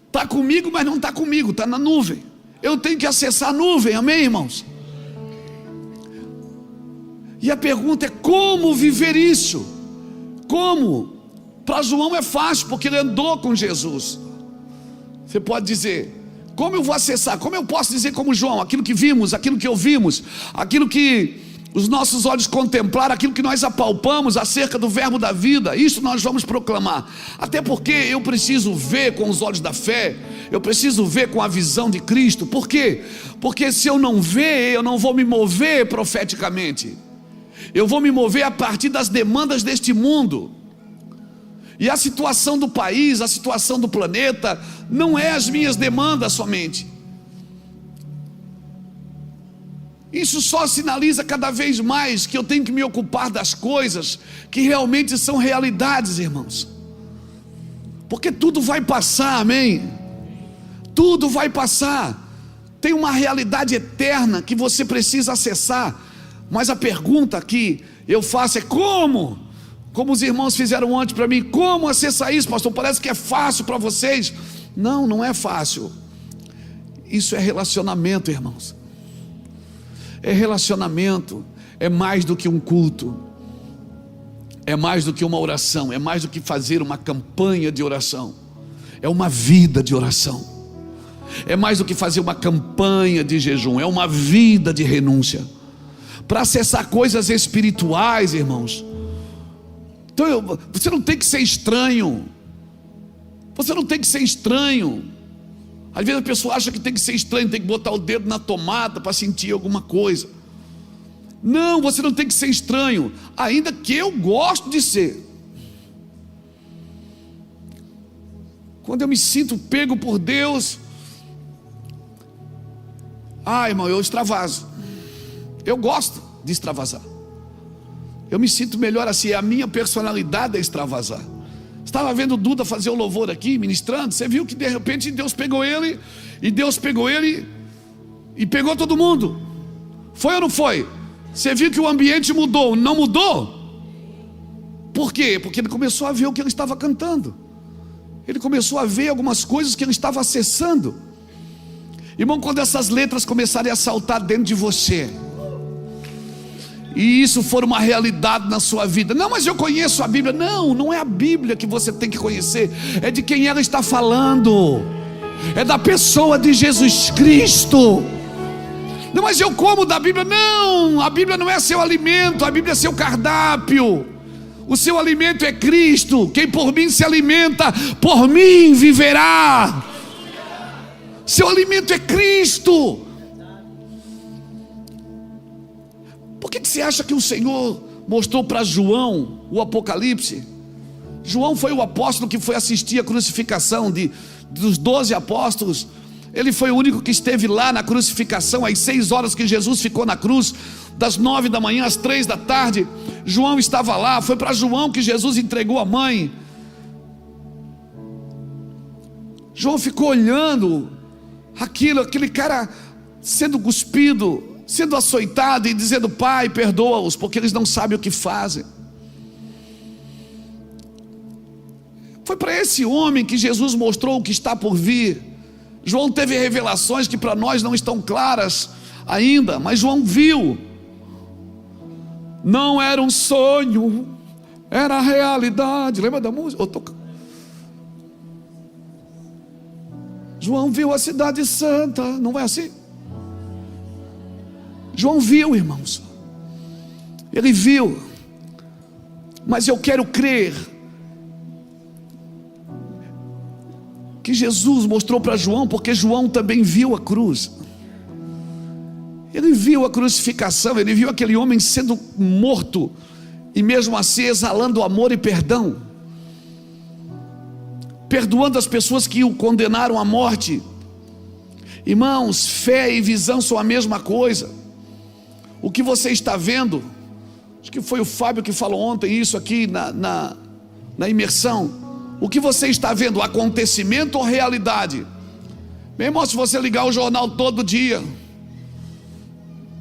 Está comigo, mas não está comigo, está na nuvem. Eu tenho que acessar a nuvem, amém, irmãos? E a pergunta é como viver isso? Como? Para João é fácil, porque ele andou com Jesus. Você pode dizer, como eu vou acessar? Como eu posso dizer como João? Aquilo que vimos, aquilo que ouvimos, aquilo que os nossos olhos contemplaram, aquilo que nós apalpamos acerca do verbo da vida, isso nós vamos proclamar. Até porque eu preciso ver com os olhos da fé, eu preciso ver com a visão de Cristo. Por quê? Porque se eu não ver, eu não vou me mover profeticamente. Eu vou me mover a partir das demandas deste mundo. E a situação do país, a situação do planeta, não é as minhas demandas somente. Isso só sinaliza cada vez mais que eu tenho que me ocupar das coisas que realmente são realidades, irmãos. Porque tudo vai passar, amém? Tudo vai passar. Tem uma realidade eterna que você precisa acessar. Mas a pergunta que eu faço é como? Como os irmãos fizeram ontem para mim, como acessar isso, pastor? Parece que é fácil para vocês. Não, não é fácil. Isso é relacionamento, irmãos. É relacionamento, é mais do que um culto, é mais do que uma oração, é mais do que fazer uma campanha de oração, é uma vida de oração, é mais do que fazer uma campanha de jejum, é uma vida de renúncia, para acessar coisas espirituais, irmãos. Então você não tem que ser estranho, você não tem que ser estranho. Às vezes a pessoa acha que tem que ser estranho, tem que botar o dedo na tomada para sentir alguma coisa. Não, você não tem que ser estranho, ainda que eu gosto de ser. Quando eu me sinto pego por Deus, irmão, eu extravaso. Eu gosto de extravasar. Eu me sinto melhor assim, a minha personalidade é extravasar. Estava vendo o Duda fazer o louvor aqui, ministrando. Você viu que de repente Deus pegou ele e pegou todo mundo. Foi ou não foi? Você viu que o ambiente mudou, não mudou? Por quê? Porque ele começou a ver o que ele estava cantando. Ele começou a ver algumas coisas que ele estava acessando. Irmão, quando essas letras começarem a saltar dentro de você, e isso for uma realidade na sua vida, não, mas eu conheço a Bíblia. Não, não é a Bíblia que você tem que conhecer, é de quem ela está falando, é da pessoa de Jesus Cristo. Não, mas eu como da Bíblia. Não, a Bíblia não é seu alimento, a Bíblia é seu cardápio. O seu alimento é Cristo. Quem por mim se alimenta, por mim viverá. Seu alimento é Cristo. Por que você acha que o Senhor mostrou para João o Apocalipse? João foi o apóstolo que foi assistir a crucificação dos 12 apóstolos. Ele foi o único que esteve lá na crucificação, às 6 horas que Jesus ficou na cruz, das 9 da manhã às 3 da tarde. João estava lá, foi para João que Jesus entregou a mãe. João ficou olhando aquele cara sendo cuspido, sendo açoitado e dizendo: Pai, perdoa-os, porque eles não sabem o que fazem. Foi para esse homem que Jesus mostrou o que está por vir. João teve revelações que para nós não estão claras ainda, mas João viu. Não era um sonho, era a realidade. Lembra da música? João viu a cidade santa, não é assim? João viu, irmãos. Ele viu. Mas eu quero crer que Jesus mostrou para João, porque João também viu a cruz. Ele viu a crucificação, ele viu aquele homem sendo morto, e mesmo assim exalando amor e perdão, perdoando as pessoas que o condenaram à morte. Irmãos, fé e visão são a mesma coisa. O que você está vendo, acho que foi o Fábio que falou ontem isso aqui na imersão. O que você está vendo, acontecimento ou realidade? Meu irmão, se você ligar o jornal todo dia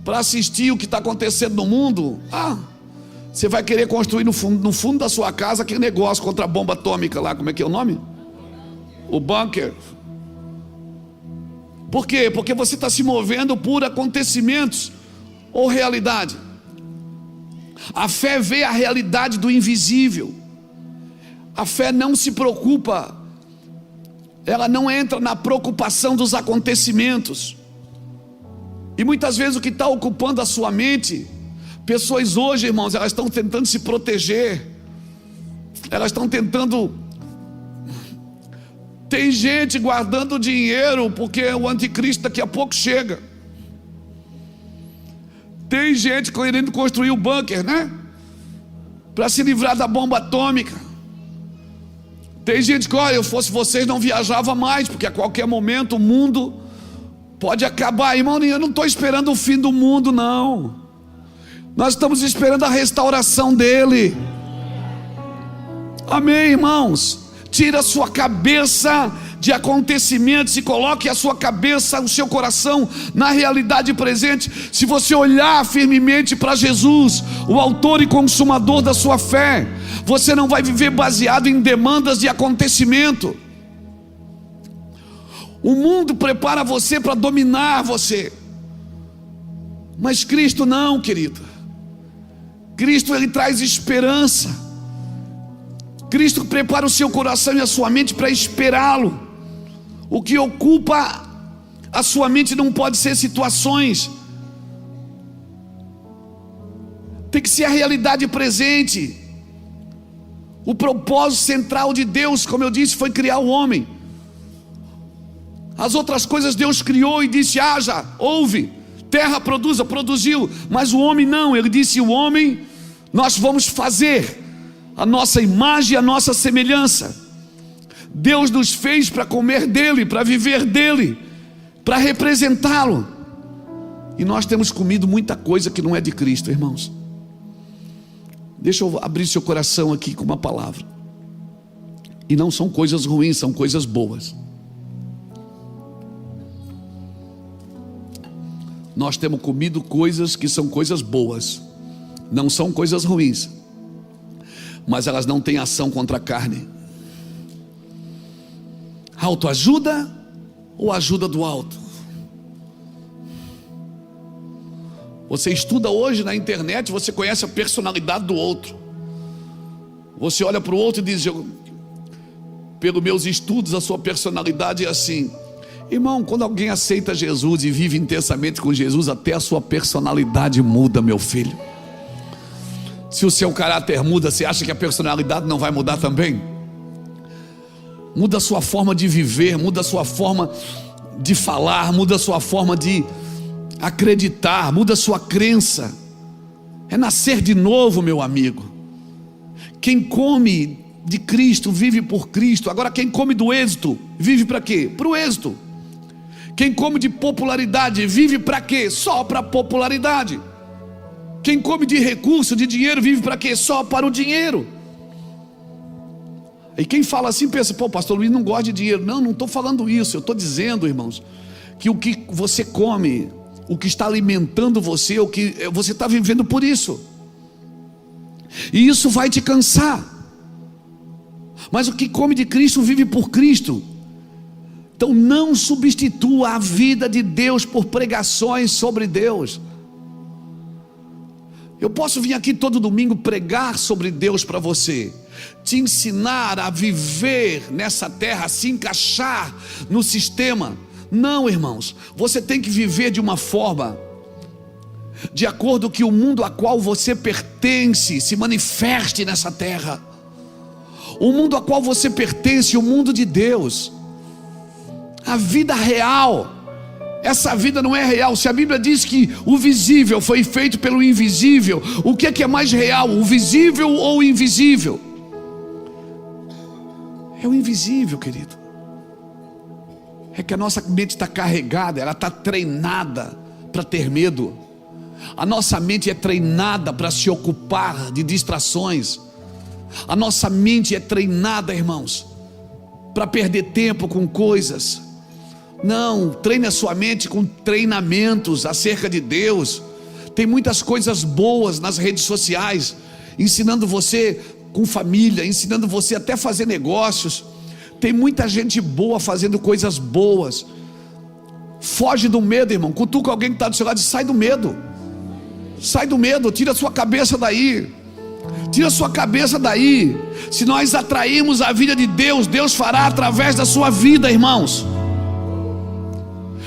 para assistir o que está acontecendo no mundo, você vai querer construir no fundo da sua casa aquele negócio contra a bomba atômica lá, como é que é o nome? O bunker. Por quê? Porque você está se movendo por acontecimentos ou realidade. A fé vê a realidade do invisível. A fé não se preocupa, ela não entra na preocupação dos acontecimentos. E muitas vezes o que está ocupando a sua mente, pessoas hoje, irmãos, elas estão tentando se proteger, elas estão tentando. Tem gente guardando dinheiro porque o anticristo daqui a pouco chega. Tem gente querendo construir o bunker, né? Para se livrar da bomba atômica. Tem gente que, olha, eu fosse vocês não viajava mais, porque a qualquer momento o mundo pode acabar. Irmão, eu não estou esperando o fim do mundo, não. Nós estamos esperando a restauração dele. Amém, irmãos? Tira a sua cabeça de acontecimentos e coloque a sua cabeça, o seu coração na realidade presente. Se você olhar firmemente para Jesus, o autor e consumador da sua fé, você não vai viver baseado em demandas de acontecimento. O mundo prepara você para dominar você, mas Cristo não, querido. Cristo, ele traz esperança. Cristo prepara o seu coração e a sua mente para esperá-lo. O que ocupa a sua mente não pode ser situações, tem que ser a realidade presente. O propósito central de Deus, como eu disse, foi criar o homem. As outras coisas Deus criou e disse: haja, houve, terra produza, produziu. Mas o homem não, ele disse: o homem nós vamos fazer a nossa imagem e a nossa semelhança. Deus nos fez para comer dele, para viver dele, para representá-lo. E nós temos comido muita coisa que não é de Cristo, irmãos. Deixa eu abrir seu coração aqui com uma palavra. E não são coisas ruins, são coisas boas. Nós temos comido coisas que são coisas boas, não são coisas ruins, mas elas não têm ação contra a carne. Autoajuda ou ajuda do alto? Você estuda hoje na internet, você conhece a personalidade do outro. Você olha para o outro e diz: pelos meus estudos, a sua personalidade é assim. Irmão, quando alguém aceita Jesus e vive intensamente com Jesus, até a sua personalidade muda, meu filho. Se o seu caráter muda, você acha que a personalidade não vai mudar também? Muda a sua forma de viver, muda a sua forma de falar, muda a sua forma de acreditar, muda a sua crença. É nascer de novo, meu amigo. Quem come de Cristo vive por Cristo. Agora, quem come do êxito vive para quê? Para o êxito. Quem come de popularidade vive para quê? Só para popularidade. Quem come de recurso, de dinheiro, vive para quê? Só para o dinheiro. E quem fala assim pensa: pô, pastor Luiz não gosta de dinheiro. Não estou falando isso. Eu estou dizendo, irmãos, que o que você come, o que está alimentando você, o que você está vivendo por isso. E isso vai te cansar. Mas o que come de Cristo vive por Cristo. Então não substitua a vida de Deus por pregações sobre Deus. Eu posso vir aqui todo domingo pregar sobre Deus para você, te ensinar a viver nessa terra, a se encaixar no sistema. Não, irmãos, você tem que viver de uma forma de acordo com que o mundo a qual você pertence se manifeste nessa terra. O mundo a qual você pertence, o mundo de Deus. A vida real Essa vida não é real. Se a Bíblia diz que o visível foi feito pelo invisível, o que é mais real, o visível ou o invisível? É o invisível, querido. É que a nossa mente está carregada, ela está treinada para ter medo. A nossa mente é treinada para se ocupar de distrações. A nossa mente é treinada, irmãos, para perder tempo com coisas. Não, treine a sua mente com treinamentos acerca de Deus. Tem muitas coisas boas nas redes sociais, ensinando você com família, ensinando você até a fazer negócios. Tem muita gente boa fazendo coisas boas. Foge do medo, irmão. Cutuca alguém que está do seu lado e sai do medo. Sai do medo, tira a sua cabeça daí. Tira a sua cabeça daí. Se nós atrairmos a vida de Deus, Deus fará através da sua vida, irmãos.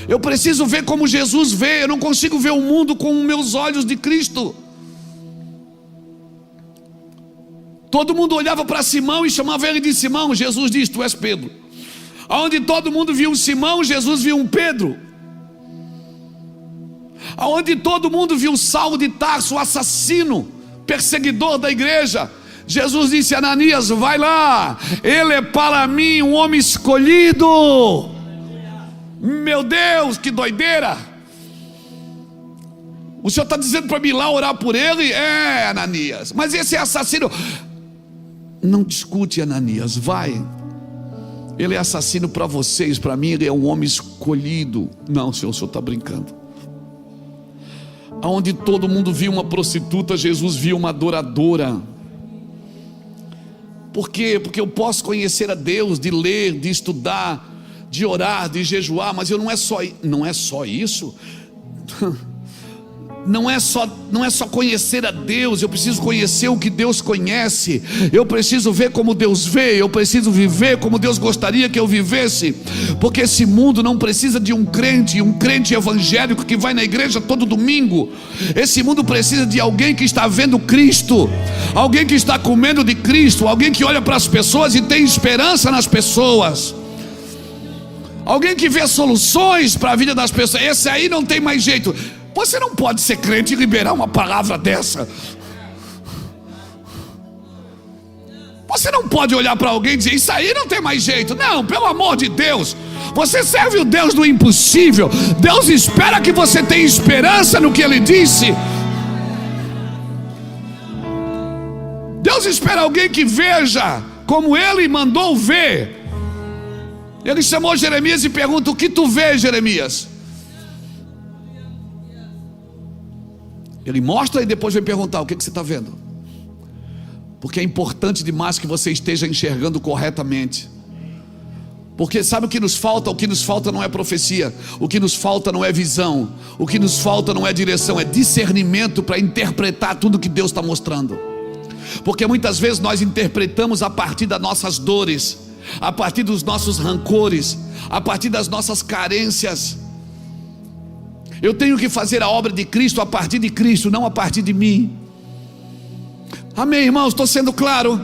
Eu preciso ver como Jesus vê. Eu não consigo ver o mundo com os meus olhos de Cristo. Todo mundo olhava para Simão e chamava ele de Simão. Jesus diz: tu és Pedro. Aonde todo mundo viu um Simão, Jesus viu um Pedro. Aonde todo mundo viu Saulo de Tarso, o assassino, perseguidor da igreja, Jesus disse: Ananias, vai lá, ele é para mim um homem escolhido. Meu Deus, que doideira! O Senhor está dizendo para mim lá orar por ele? É, Ananias, mas esse é assassino. Não discute, Ananias, vai. Ele é assassino para vocês, para mim ele é um homem escolhido. Não, Senhor, o Senhor está brincando. Aonde todo mundo viu uma prostituta, Jesus viu uma adoradora. Por quê? Porque eu posso conhecer a Deus, de ler, de estudar, de orar, de jejuar, mas eu não é só isso. Não é só conhecer a Deus. Eu preciso conhecer o que Deus conhece. Eu preciso ver como Deus vê. Eu preciso viver como Deus gostaria que eu vivesse. Porque esse mundo não precisa de um crente evangélico que vai na igreja todo domingo. Esse mundo precisa de alguém que está vendo Cristo, alguém que está comendo de Cristo, alguém que olha para as pessoas e tem esperança nas pessoas, alguém que vê soluções para a vida das pessoas. Esse aí não tem mais jeito. Você não pode ser crente e liberar uma palavra dessa. Você não pode olhar para alguém e dizer: isso aí não tem mais jeito. Não, pelo amor de Deus. Você serve o Deus do impossível. Deus espera que você tenha esperança no que Ele disse. Deus espera alguém que veja como Ele mandou ver. Ele chamou Jeremias e pergunta: o que tu vês, Jeremias? Ele mostra e depois vem perguntar: o que você está vendo? Porque é importante demais que você esteja enxergando corretamente. Porque sabe o que nos falta? O que nos falta não é profecia. O que nos falta não é visão. O que nos falta não é direção. É discernimento para interpretar tudo que Deus está mostrando. Porque muitas vezes nós interpretamos a partir das nossas dores, a partir dos nossos rancores, a partir das nossas carências. Eu tenho que fazer a obra de Cristo a partir de Cristo, não a partir de mim. Amém, irmãos? Estou sendo claro?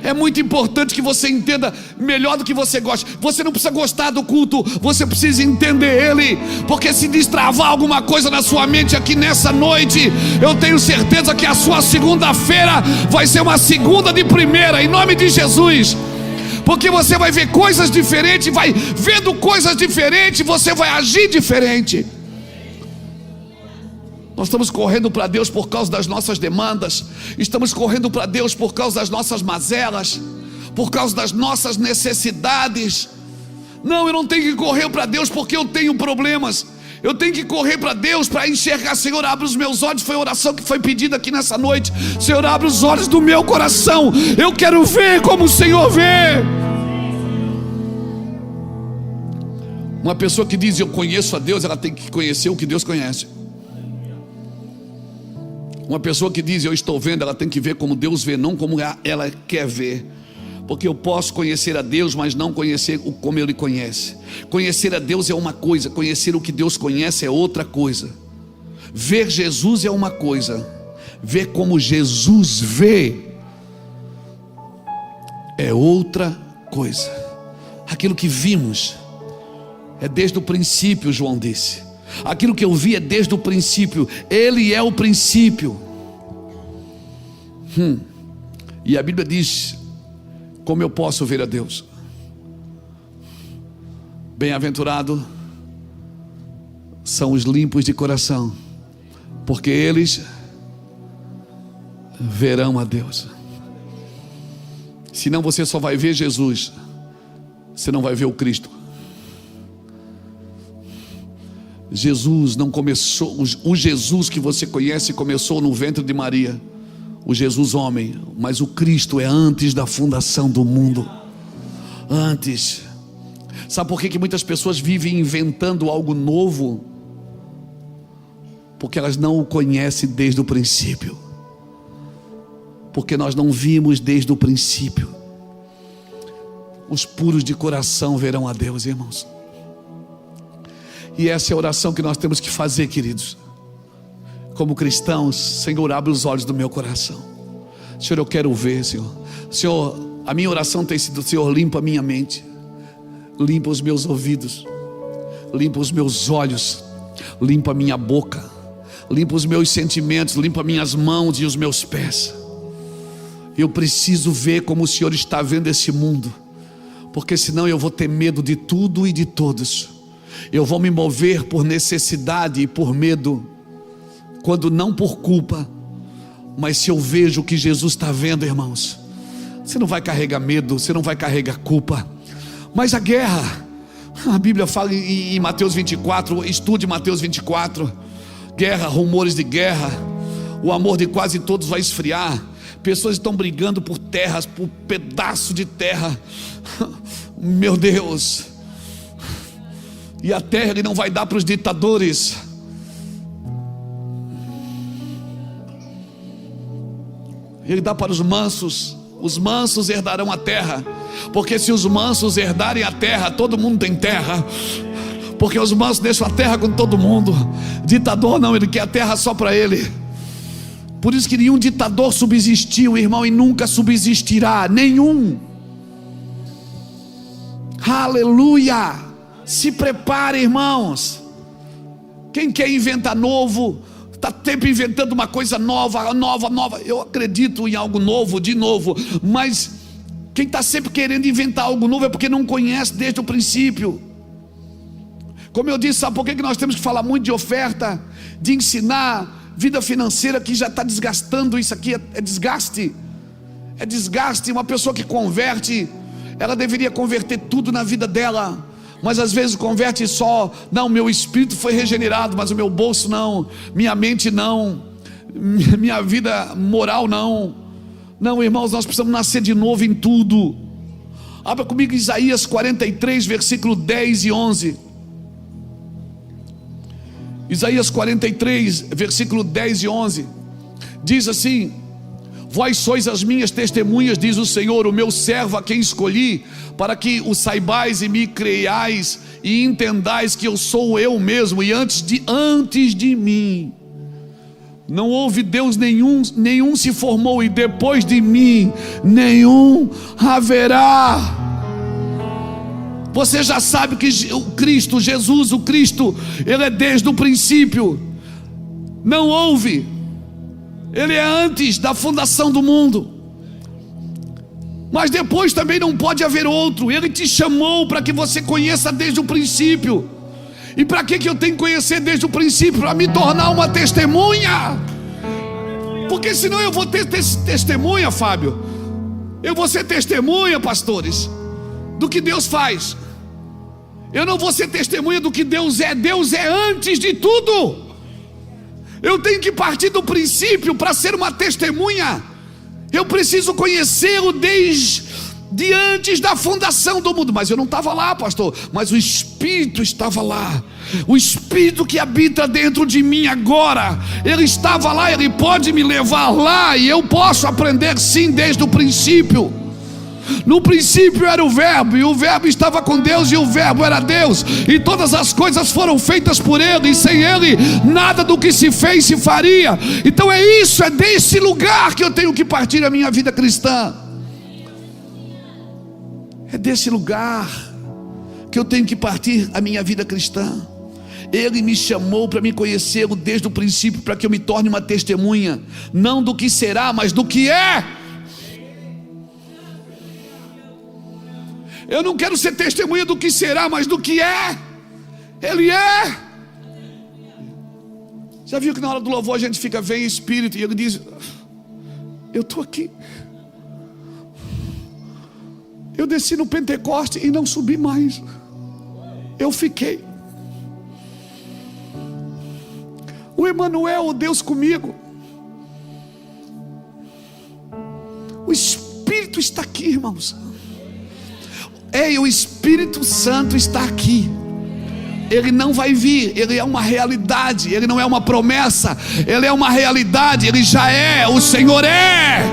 É muito importante que você entenda melhor do que você gosta. Você não precisa gostar do culto, você precisa entender ele. Porque se destravar alguma coisa na sua mente aqui nessa noite, eu tenho certeza que a sua segunda-feira vai ser uma segunda de primeira, em nome de Jesus. Porque você vai ver coisas diferentes, vai vendo coisas diferentes, você vai agir diferente. Nós estamos correndo para Deus por causa das nossas demandas, estamos correndo para Deus por causa das nossas mazelas, por causa das nossas necessidades. Não, eu não tenho que correr para Deus porque eu tenho problemas. Eu tenho que correr para Deus para enxergar. Senhor, abre os meus olhos. Foi a oração que foi pedida aqui nessa noite. Senhor, abre os olhos do meu coração. Eu quero ver como o Senhor vê. Uma pessoa que diz: eu conheço a Deus, ela tem que conhecer o que Deus conhece. Uma pessoa que diz: eu estou vendo, ela tem que ver como Deus vê, não como ela quer ver. Porque eu posso conhecer a Deus, mas não conhecer como Ele conhece. Conhecer a Deus é uma coisa, conhecer o que Deus conhece é outra coisa. Ver Jesus é uma coisa, ver como Jesus vê é outra coisa. Aquilo que vimos É desde o princípio, João disse. Aquilo que eu vi é desde o princípio. Ele é o princípio. E a Bíblia diz: como eu posso ver a Deus? Bem-aventurado são os limpos de coração, porque eles verão a Deus. Senão você só vai ver Jesus, você não vai ver o Cristo. Jesus não começou, o Jesus que você conhece começou no ventre de Maria, o Jesus homem, mas o Cristo é antes da fundação do mundo. Antes. Sabe por que muitas pessoas vivem inventando algo novo? Porque elas não o conhecem desde o princípio. Porque nós não vimos desde o princípio. Os puros de coração verão a Deus, irmãos. E essa é a oração que nós temos que fazer, queridos. Como cristãos: Senhor, abre os olhos do meu coração. Senhor, eu quero ver, Senhor. Senhor, a minha oração tem sido: Senhor, limpa a minha mente, limpa os meus ouvidos, limpa os meus olhos, limpa a minha boca, limpa os meus sentimentos, limpa minhas mãos e os meus pés. Eu preciso ver como o Senhor está vendo esse mundo, porque senão eu vou ter medo de tudo e de todos. Eu vou me mover por necessidade e por medo, quando não por culpa. Mas se eu vejo o que Jesus está vendo, irmãos, você não vai carregar medo, você não vai carregar culpa. Mas a guerra, a Bíblia fala em Mateus 24, estude Mateus 24. Guerra, rumores de guerra, o amor de quase todos vai esfriar. Pessoas estão brigando por terras, por pedaço de terra. Meu Deus. E a terra Ele não vai dar para os ditadores. Ele dá para os mansos. Os mansos herdarão a terra. Porque se os mansos herdarem a terra, todo mundo tem terra. Porque os mansos deixam a terra com todo mundo. Ditador não, ele quer a terra só para ele. Por isso que nenhum ditador subsistiu, irmão, e nunca subsistirá. Nenhum. Aleluia. Se prepare, irmãos. Quem quer inventar novo, está sempre inventando uma coisa nova. Eu acredito em algo novo, de novo. Mas quem está sempre querendo inventar algo novo é porque não conhece desde o princípio. Como eu disse, sabe por que nós temos que falar muito de oferta, de ensinar vida financeira, que já está desgastando? Isso aqui é desgaste. É desgaste. Uma pessoa que converte, ela deveria converter tudo na vida dela. Mas às vezes converte só: não, meu espírito foi regenerado, mas o meu bolso não, minha mente não, minha vida moral não. Não, irmãos, nós precisamos nascer de novo em tudo. Abra comigo Isaías 43, versículo 10 e 11. Isaías 43, versículo 10 e 11. Diz assim: vós sois as minhas testemunhas, diz o Senhor, o meu servo a quem escolhi, para que o saibais e me creiais e entendais que eu sou eu mesmo, e antes de mim não houve Deus nenhum se formou, e depois de mim nenhum haverá. Você já sabe que o Cristo, Jesus, o Cristo, Ele é desde o princípio. Não houve. Ele é antes da fundação do mundo. Mas depois também não pode haver outro. Ele te chamou para que você conheça desde o princípio. E para que eu tenho que conhecer desde o princípio? Para me tornar uma testemunha. Porque senão eu vou ter testemunha, Fábio. Eu vou ser testemunha, pastores, do que Deus faz. Eu não vou ser testemunha do que Deus é. Deus é antes de tudo. Eu tenho que partir do princípio para ser uma testemunha. Eu preciso conhecê-lo desde antes da fundação do mundo. Mas eu não estava lá, pastor. Mas o Espírito estava lá. O Espírito que habita dentro de mim agora, Ele estava lá, Ele pode me levar lá. E eu posso aprender sim desde o princípio. No princípio era o Verbo, e o Verbo estava com Deus, e o Verbo era Deus, e todas as coisas foram feitas por Ele, e sem Ele nada do que se fez se faria. Então é isso, é desse lugar que eu tenho que partir a minha vida cristã. É desse lugar. que eu tenho que partir a minha vida cristã. Ele me chamou para me conhecê-lo desde o princípio, para que eu me torne uma testemunha, não do que será, mas do que é. Eu não quero ser testemunha do que será, mas do que é. Ele é. Já viu que na hora do louvor a gente fica, vem Espírito, e ele diz: eu estou aqui. Eu desci no Pentecoste e não subi mais. Eu fiquei. O Emanuel, o Deus comigo. O Espírito está aqui, irmãos. Ei, o Espírito Santo está aqui. Ele não vai vir, ele é uma realidade. Ele não é uma promessa, ele é uma realidade. Ele já é, o Senhor é.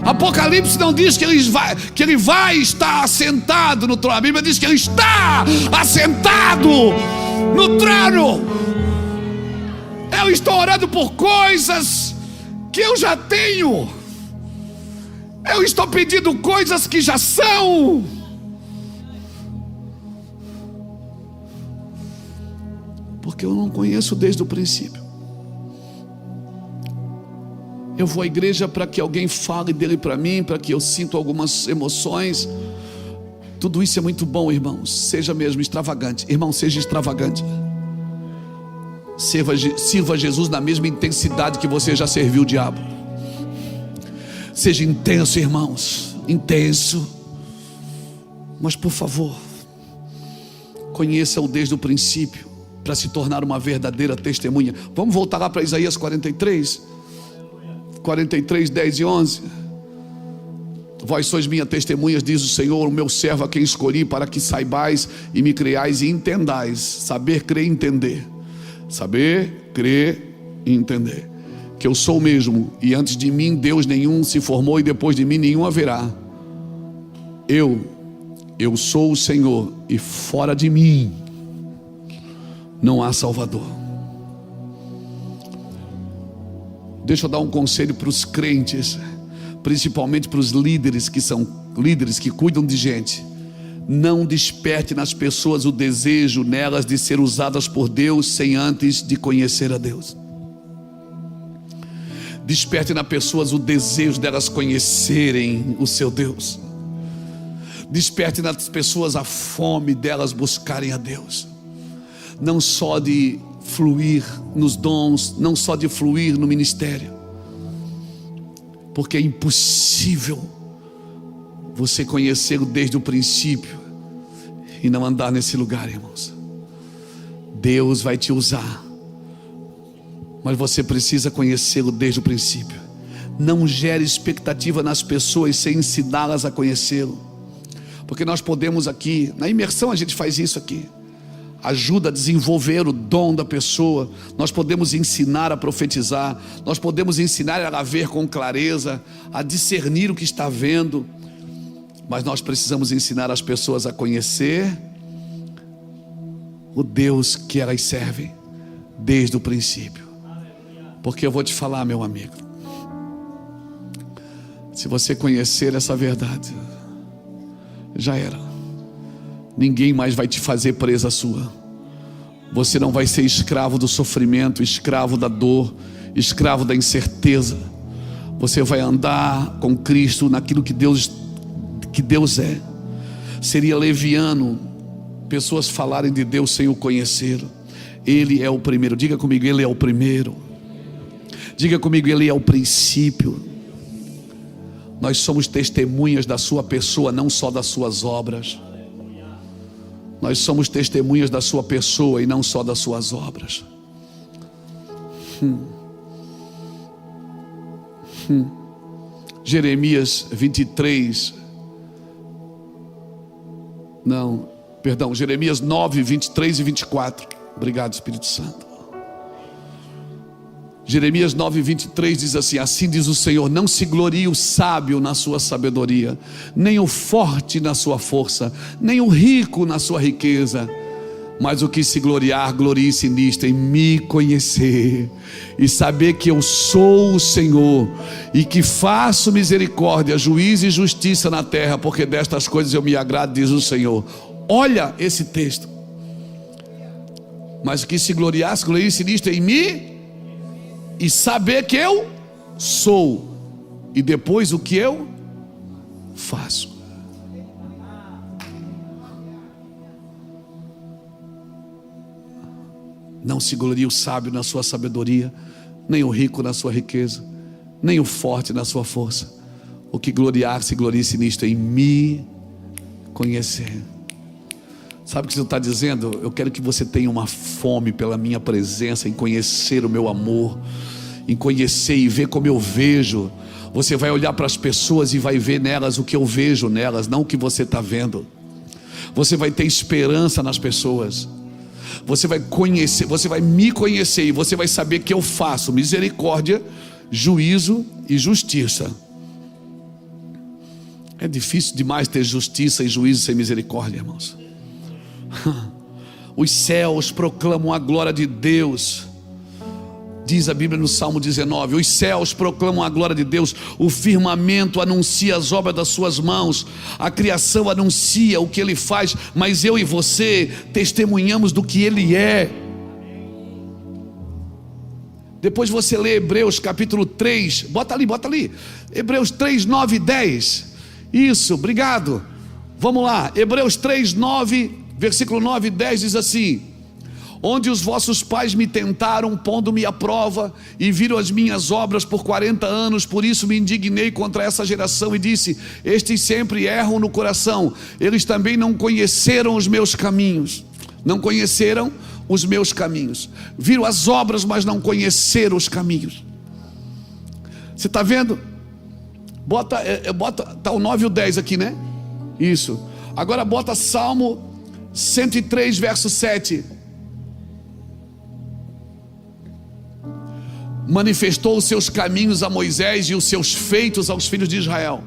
Apocalipse não diz que ele vai estar assentado no trono. A Bíblia diz que ele está assentado no trono. Eu estou orando por coisas que eu já tenho. Eu estou pedindo coisas que já são. Porque eu não conheço desde o princípio. Eu vou à igreja para que alguém fale dele para mim, para que eu sinta algumas emoções. Tudo isso é muito bom, irmãos. Seja mesmo extravagante. Irmão, seja extravagante. Sirva Jesus na mesma intensidade que você já serviu o diabo. Seja intenso, irmãos. Intenso. Mas por favor, conheça-o desde o princípio, para se tornar uma verdadeira testemunha. Vamos voltar lá para Isaías 43, 10 e 11. Vós sois minhas testemunhas, diz o Senhor, o meu servo a quem escolhi, para que saibais e me creais e entendais. Saber, crer e entender. Saber, crer e entender. Que eu sou o mesmo, e antes de mim Deus nenhum se formou, e depois de mim nenhum haverá. Eu sou o Senhor, e fora de mim não há Salvador. Deixa eu dar um conselho para os crentes, principalmente para os líderes que são líderes que cuidam de gente. Não desperte nas pessoas o desejo nelas de ser usadas por Deus sem antes de conhecer a Deus. Desperte nas pessoas o desejo delas conhecerem o seu Deus. Desperte nas pessoas a fome delas buscarem a Deus. Não só de fluir nos dons, não só de fluir no ministério, porque é impossível você conhecê-lo desde o princípio e não andar nesse lugar, irmãos. Deus vai te usar, mas você precisa conhecê-lo desde o princípio. Não gere expectativa nas pessoas sem ensiná-las a conhecê-lo, porque nós podemos aqui, na imersão a gente faz isso aqui, ajuda a desenvolver o dom da pessoa. Nós podemos ensinar a profetizar, nós podemos ensinar ela a ver com clareza, a discernir o que está vendo, mas nós precisamos ensinar as pessoas a conhecer o Deus que elas servem desde o princípio. Porque eu vou te falar, meu amigo, se você conhecer essa verdade, já era. Ninguém mais vai te fazer presa sua. Você não vai ser escravo do sofrimento, escravo da dor, escravo da incerteza. Você vai andar com Cristo naquilo que Deus é. Seria leviano pessoas falarem de Deus sem o conhecer. Ele é o primeiro. Diga comigo, Ele é o primeiro. Diga comigo, Ele é o princípio. Nós somos testemunhas da sua pessoa, não só das suas obras. Nós somos testemunhas da sua pessoa e não só das suas obras. Jeremias 23. Jeremias 9, 23 e 24. Obrigado, Espírito Santo. Jeremias 9, 23 diz assim: assim diz o Senhor, não se glorie o sábio na sua sabedoria, nem o forte na sua força, nem o rico na sua riqueza, Mas o que se gloriar, glorie-se nisto, em me conhecer e saber que eu sou o Senhor e que faço misericórdia, juízo e justiça na terra, porque destas coisas eu me agrado, diz o Senhor. Olha esse texto. Mas o que se gloriar, glorie-se nisto, em mim e saber que eu sou, e depois o que eu faço. Não se glorie o sábio na sua sabedoria, nem o rico na sua riqueza, nem o forte na sua força. O que gloriar-se, glorie-se nisto, em me conhecer. Sabe o que você está dizendo? Eu quero que você tenha uma fome pela minha presença, em conhecer o meu amor, em conhecer e ver como eu vejo. Você vai olhar para as pessoas e vai ver nelas o que eu vejo nelas, não o que você está vendo. Você vai ter esperança nas pessoas. Você vai conhecer, você vai me conhecer e você vai saber que eu faço misericórdia, juízo e justiça. É difícil demais ter justiça e juízo sem misericórdia, irmãos. Os céus proclamam a glória de Deus. Diz a Bíblia no Salmo 19: os céus proclamam a glória de Deus, o firmamento anuncia as obras das suas mãos, a criação anuncia o que Ele faz, mas eu e você testemunhamos do que Ele é. Depois você lê Hebreus capítulo 3, bota ali, Hebreus 3, 9 e 10, isso, obrigado, vamos lá, Hebreus 3, 9, versículo 9 e 10 diz assim: onde os vossos pais me tentaram, pondo-me à prova, e viram as minhas obras por 40 anos, por isso me indignei contra essa geração e disse: estes sempre erram no coração, eles também não conheceram os meus caminhos. Não conheceram os meus caminhos. Viram as obras, mas não conheceram os caminhos. Você está vendo? Bota, tá o 9 e o 10 aqui, né? Isso. Agora bota Salmo 103, verso 7. Manifestou os seus caminhos a Moisés e os seus feitos aos filhos de Israel.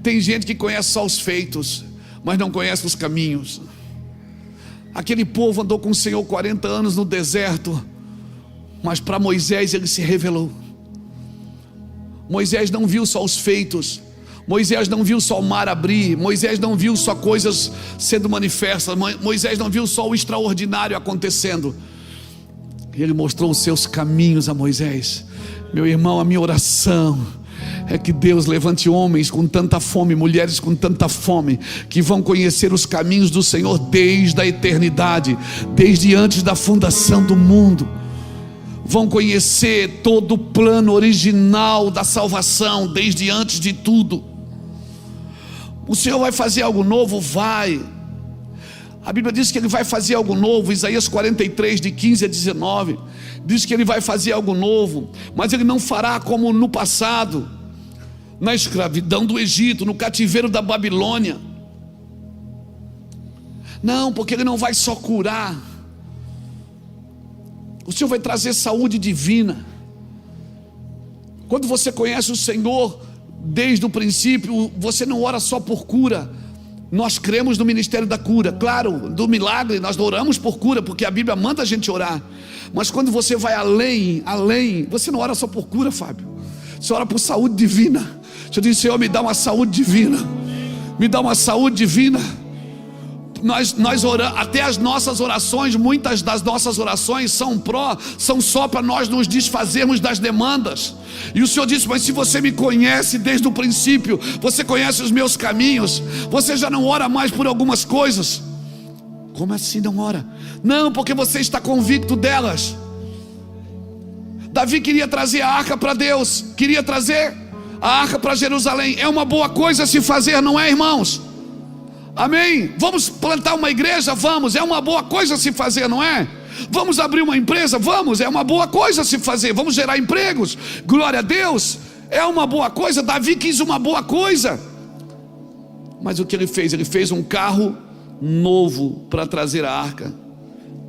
Tem gente que conhece só os feitos, mas não conhece os caminhos. Aquele povo andou com o Senhor 40 anos no deserto, mas para Moisés ele se revelou. Moisés não viu só os feitos, Moisés não viu só o mar abrir, Moisés não viu só coisas sendo manifestas, Moisés não viu só o extraordinário acontecendo. Ele mostrou os seus caminhos a Moisés. Meu irmão, a minha oração é que Deus levante homens com tanta fome, mulheres com tanta fome, que vão conhecer os caminhos do Senhor desde a eternidade, desde antes da fundação do mundo. Vão conhecer todo o plano original da salvação, desde antes de tudo. O Senhor vai fazer algo novo? Vai. A Bíblia diz que Ele vai fazer algo novo. Isaías 43, de 15 a 19, diz que Ele vai fazer algo novo, mas Ele não fará como no passado, na escravidão do Egito, no cativeiro da Babilônia. Não, porque Ele não vai só curar. O Senhor vai trazer saúde divina. Quando você conhece o Senhor desde o princípio, você não ora só por cura. Nós cremos no ministério da cura, claro, do milagre, nós oramos por cura, porque a Bíblia manda a gente orar. Mas quando você vai além, você não ora só por cura, Fábio. Você ora por saúde divina. Você diz: Senhor, me dá uma saúde divina. Me dá uma saúde divina. Nós oramos, até as nossas orações, muitas das nossas orações são só para nós nos desfazermos das demandas. E o Senhor disse: mas se você me conhece desde o princípio, você conhece os meus caminhos, você já não ora mais por algumas coisas. Como assim não ora? Não, porque você está convicto delas. Davi queria trazer a arca para Deus, queria trazer a arca para Jerusalém. É uma boa coisa se fazer, não é, irmãos? Amém? Vamos plantar uma igreja? Vamos, é uma boa coisa se fazer, não é? Vamos abrir uma empresa? Vamos, é uma boa coisa se fazer. Vamos gerar empregos? Glória a Deus, é uma boa coisa. Davi quis uma boa coisa, mas o que ele fez? Ele fez um carro novo para trazer a arca.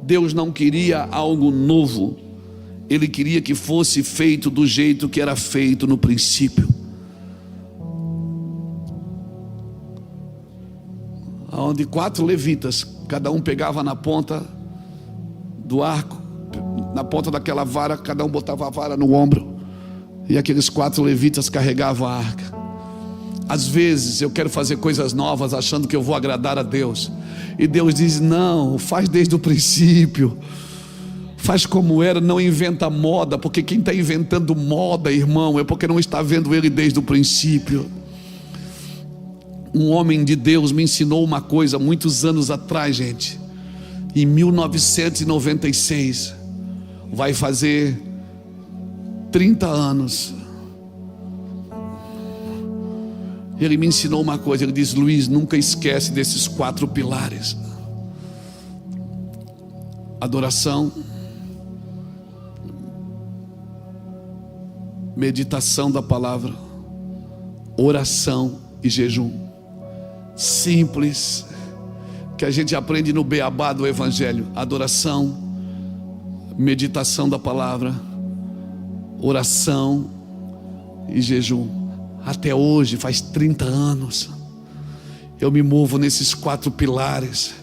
Deus não queria algo novo, Ele queria que fosse feito do jeito que era feito no princípio, onde 4 levitas, cada um pegava na ponta do arco, na ponta daquela vara, cada um botava a vara no ombro, e aqueles 4 levitas carregavam a arca. Às vezes eu quero fazer coisas novas achando que eu vou agradar a Deus, e Deus diz: não, faz desde o princípio, faz como era, não inventa moda, porque quem está inventando moda, irmão, é porque não está vendo Ele desde o princípio. Um homem de Deus me ensinou uma coisa muitos anos atrás, gente. Em 1996, vai fazer 30 anos. Ele me ensinou uma coisa. Ele diz: Luiz, nunca esquece desses 4 pilares: adoração, meditação da palavra, oração e jejum. Simples, que a gente aprende no beabá do Evangelho: adoração, meditação da palavra, oração e jejum. Até hoje, faz 30 anos, eu me movo nesses 4 pilares,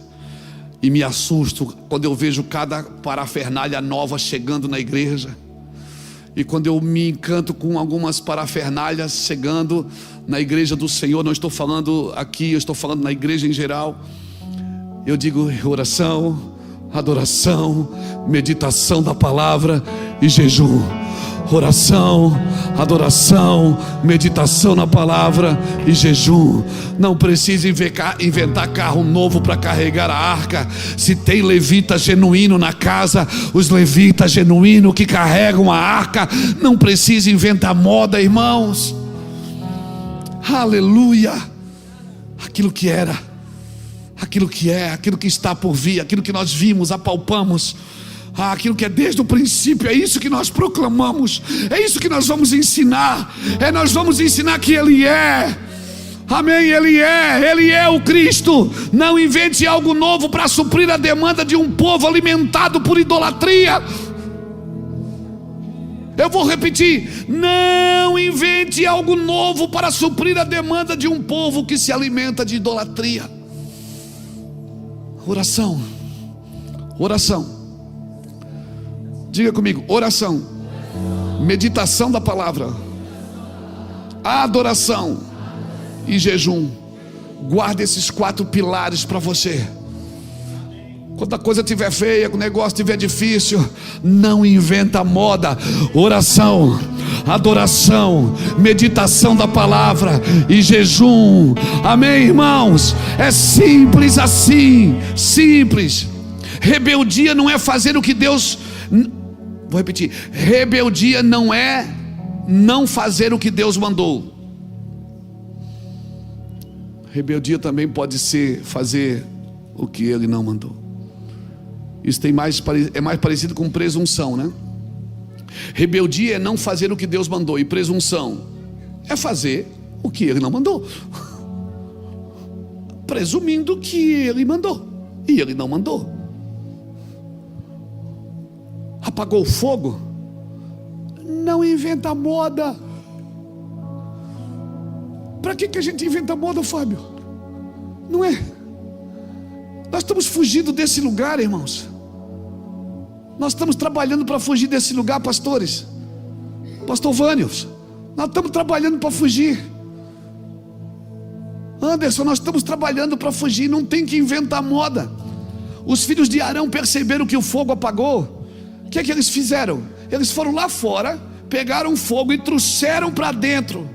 e me assusto quando eu vejo cada parafernália nova chegando na igreja, e quando eu me encanto com algumas parafernálias chegando na igreja do Senhor. Não estou falando aqui, eu estou falando na igreja em geral. Eu digo: oração, adoração, meditação da palavra e jejum. Oração, adoração, meditação na palavra e jejum. Não precisa inventar carro novo para carregar a arca. Se tem levita genuíno na casa, os levitas genuínos que carregam a arca, não precisa inventar moda, irmãos. Aleluia. Aquilo que era, aquilo que é, aquilo que está por vir, aquilo que nós vimos, apalpamos, aquilo que é desde o princípio, é isso que nós proclamamos, é isso que nós vamos ensinar. Nós vamos ensinar que Ele é, amém, Ele é o Cristo. Não invente algo novo para suprir a demanda de um povo alimentado por idolatria. Eu vou repetir: não invente algo novo para suprir a demanda de um povo que se alimenta de idolatria. Oração, oração, diga comigo: oração, meditação da palavra, adoração e jejum. Guarda esses 4 pilares para você. Quando a coisa estiver feia, quando o negócio estiver difícil, não inventa moda. Oração, adoração, meditação da palavra e jejum. Amém, irmãos? É simples assim, simples. Rebeldia não é fazer o que Deus... Vou repetir: rebeldia não é não fazer o que Deus mandou. Rebeldia também pode ser fazer o que Ele não mandou. Isso é mais parecido com presunção, né? Rebeldia é não fazer o que Deus mandou, e presunção é fazer o que Ele não mandou, presumindo que Ele mandou e Ele não mandou. Apagou o fogo? Não inventa moda. Para que a gente inventa moda, Fábio? Não é? Nós estamos fugindo desse lugar, irmãos. Nós estamos trabalhando para fugir desse lugar, pastores. Pastor Vânios, nós estamos trabalhando para fugir. Anderson, nós estamos trabalhando para fugir. Não tem que inventar moda. Os filhos de Arão perceberam que o fogo apagou. O que é que eles fizeram? Eles foram lá fora, pegaram fogo e trouxeram para dentro.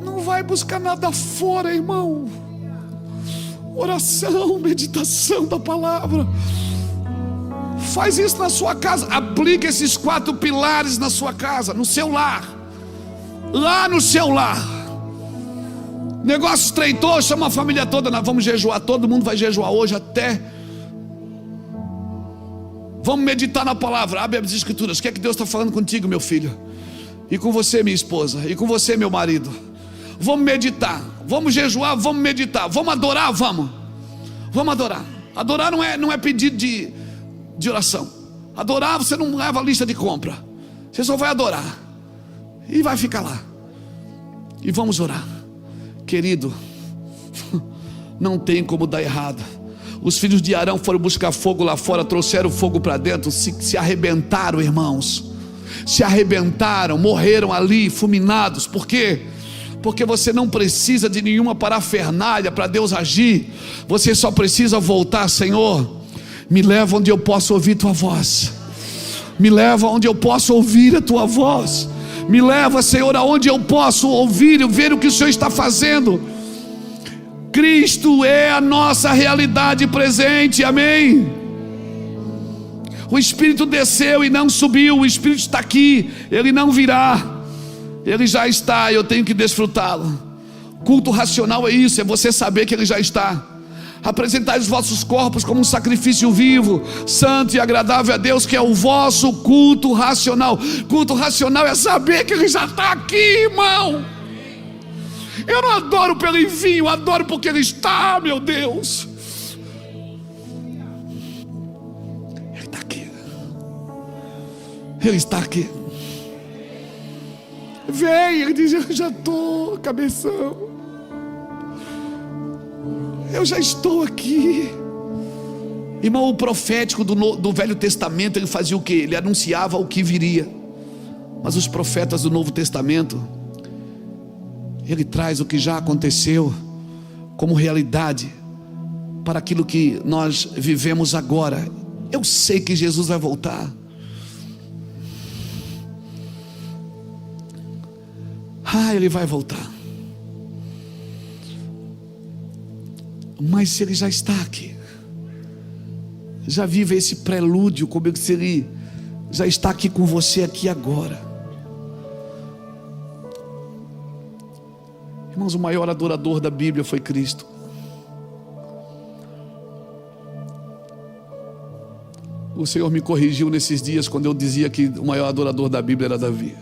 Não vai buscar nada fora, irmão. Oração, meditação da palavra. Faz isso na sua casa. Aplica esses 4 pilares na sua casa, no seu lar. Lá no seu lar. Negócio estreitou, chama a família toda. Nós vamos jejuar, todo mundo vai jejuar hoje até. Vamos meditar na palavra. Abre as escrituras. O que é que Deus está falando contigo, meu filho? E com você, minha esposa. E com você, meu marido. Vamos meditar. Vamos jejuar, vamos meditar. Vamos adorar, vamos. Vamos adorar. Adorar não é pedido de oração. Adorar, você não leva a lista de compra. Você só vai adorar. E vai ficar lá. E vamos orar. Querido, não tem como dar errado. Os filhos de Arão foram buscar fogo lá fora, trouxeram fogo para dentro, se arrebentaram, irmãos. Se arrebentaram, morreram ali, fulminados. Por quê? Porque você não precisa de nenhuma parafernália para Deus agir. Você só precisa voltar: Senhor, me leva onde eu posso ouvir tua voz. Me leva onde eu posso ouvir a tua voz. Me leva, Senhor, aonde eu posso ouvir e ver o que o Senhor está fazendo. Cristo é a nossa realidade presente, amém? O Espírito desceu e não subiu, o Espírito está aqui, ele não virá, ele já está, eu tenho que desfrutá-lo. Culto racional é isso, é você saber que ele já está. Apresentai os vossos corpos como um sacrifício vivo, santo e agradável a Deus, que é o vosso culto racional. Culto racional é saber que ele já está aqui, irmão. Eu não adoro pelo envio, eu adoro porque ele está, meu Deus. Ele está aqui. Ele está aqui. Vem, ele diz: eu já estou, cabeção. Eu já estou aqui. Irmão, o profético do Velho Testamento, ele fazia o quê? Ele anunciava o que viria. Mas os profetas do Novo Testamento, ele traz o que já aconteceu como realidade para aquilo que nós vivemos agora. Eu sei que Jesus vai voltar. Ele vai voltar. Mas se ele já está aqui, já vive esse prelúdio comigo, se ele já está aqui com você aqui agora. Irmãos, o maior adorador da Bíblia foi Cristo. O Senhor me corrigiu nesses dias quando eu dizia que o maior adorador da Bíblia era Davi.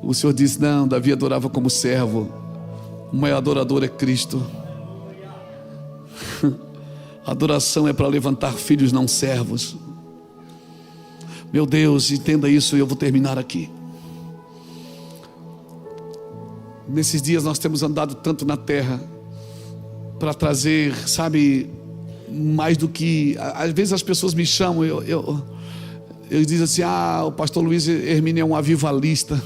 O Senhor disse: não, Davi adorava como servo. O maior adorador é Cristo. Adoração é para levantar filhos, não servos. Meu Deus, entenda isso e eu vou terminar aqui. Nesses dias nós temos andado tanto na terra para trazer, sabe, mais do que... Às vezes as pessoas me chamam, eles dizem assim: o pastor Luiz Hermínio é um avivalista.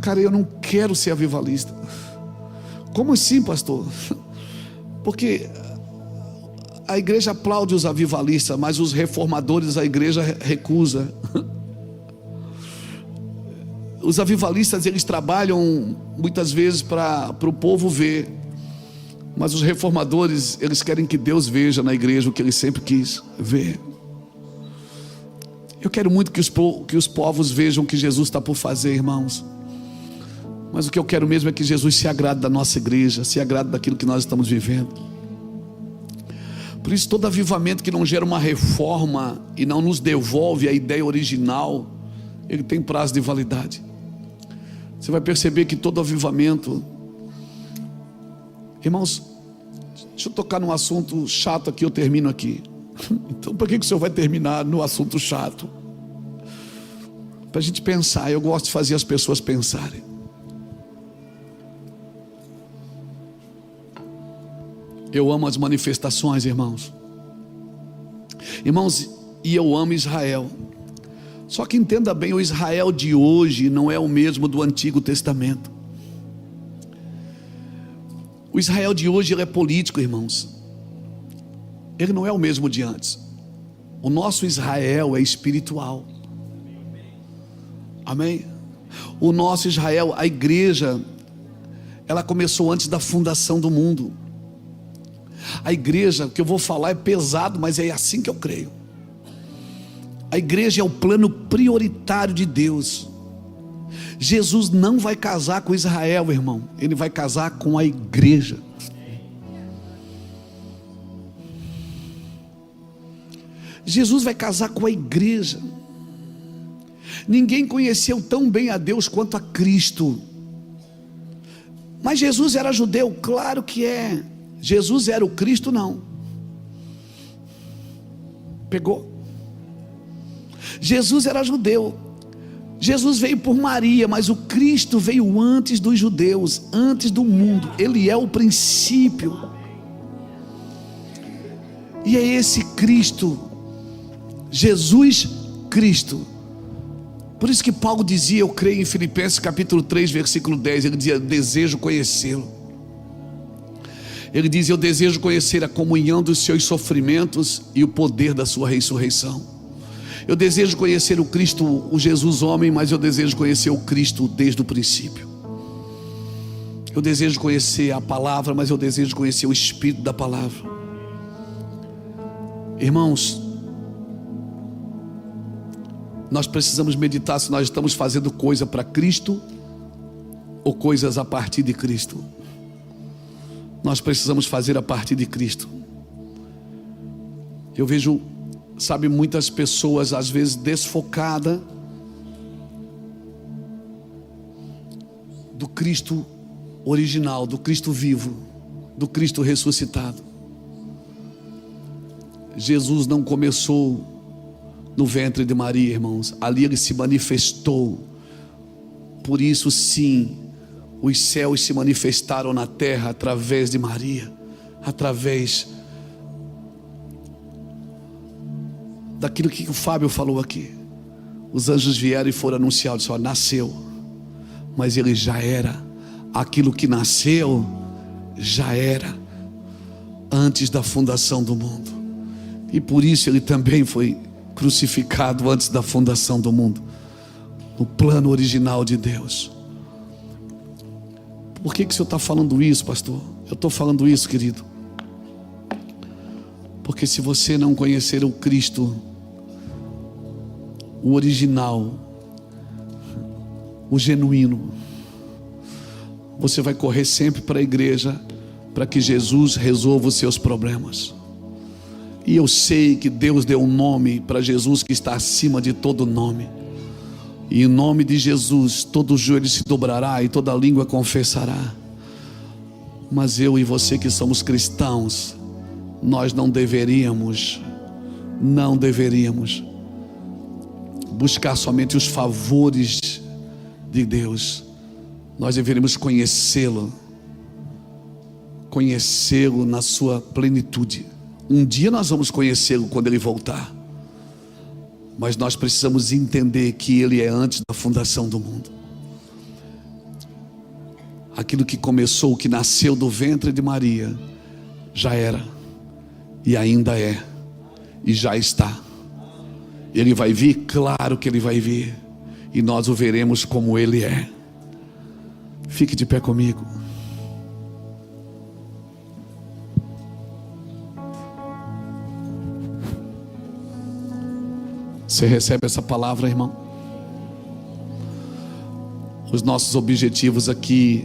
Cara, eu não quero ser avivalista. Como assim, pastor? Porque a igreja aplaude os avivalistas, mas os reformadores a igreja recusa. Os avivalistas, eles trabalham muitas vezes para o povo ver, mas os reformadores, eles querem que Deus veja na igreja o que ele sempre quis ver. Eu quero muito que os povos vejam o que Jesus está por fazer, irmãos. Mas o que eu quero mesmo é que Jesus se agrade da nossa igreja, se agrade daquilo que nós estamos vivendo. Por isso, todo avivamento que não gera uma reforma e não nos devolve a ideia original, ele tem prazo de validade. Você vai perceber que todo avivamento... Irmãos, deixa eu tocar num assunto chato aqui, eu termino aqui. Então por que o senhor vai terminar no assunto chato? Para a gente pensar. Eu gosto de fazer as pessoas pensarem. Eu amo as manifestações, irmãos. Irmãos, e eu amo Israel. Só que entenda bem, o Israel de hoje não é o mesmo do Antigo Testamento. O Israel de hoje, ele é político, irmãos. Ele não é o mesmo de antes. O nosso Israel é espiritual. Amém? O nosso Israel, a igreja, ela começou antes da fundação do mundo. A igreja, o que eu vou falar é pesado, mas é assim que eu creio. A igreja é o plano prioritário de Deus. Jesus não vai casar com Israel, irmão. Ele vai casar com a igreja. Jesus vai casar com a igreja. Ninguém conheceu tão bem a Deus quanto a Cristo. Mas Jesus era judeu? Claro que é. Jesus era o Cristo? Não. Pegou? Jesus era judeu. Jesus veio por Maria, mas o Cristo veio antes dos judeus, antes do mundo. Ele é o princípio. E é esse Cristo, Jesus Cristo. Por isso que Paulo dizia, eu creio em Filipenses capítulo 3, versículo 10, ele dizia, desejo conhecê-lo. Ele diz, eu desejo conhecer a comunhão dos seus sofrimentos e o poder da sua ressurreição. Eu desejo conhecer o Cristo, o Jesus homem, mas eu desejo conhecer o Cristo desde o princípio. Eu desejo conhecer a palavra, mas eu desejo conhecer o Espírito da palavra. Irmãos, nós precisamos meditar se nós estamos fazendo coisa para Cristo ou coisas a partir de Cristo. Nós precisamos fazer a partir de Cristo. Eu vejo, sabe, muitas pessoas às vezes desfocadas do Cristo original, do Cristo vivo, do Cristo ressuscitado. Jesus não começou no ventre de Maria, irmãos. Ali ele se manifestou. Por isso sim, os céus se manifestaram na terra através de Maria, através daquilo que o Fábio falou aqui. Os anjos vieram e foram anunciar, disse, ó, nasceu, mas ele já era. Aquilo que nasceu já era antes da fundação do mundo. E por isso ele também foi crucificado antes da fundação do mundo, no plano original de Deus. Por que o senhor está falando isso, pastor? Eu estou falando isso, querido, porque se você não conhecer o Cristo, o original, o genuíno, você vai correr sempre para a igreja para que Jesus resolva os seus problemas. E eu sei que Deus deu um nome para Jesus que está acima de todo nome. E em nome de Jesus, todo joelho se dobrará e toda língua confessará. Mas eu e você que somos cristãos, nós não deveríamos buscar somente os favores de Deus. Nós deveríamos conhecê-lo na sua plenitude. Um dia nós vamos conhecê-lo quando ele voltar, mas nós precisamos entender que ele é antes da fundação do mundo. Aquilo que começou, que nasceu do ventre de Maria, já era, e ainda é, e já está. Ele vai vir, claro que ele vai vir, e nós o veremos como ele é. Fique de pé comigo. Você recebe essa palavra, irmão? Os nossos objetivos aqui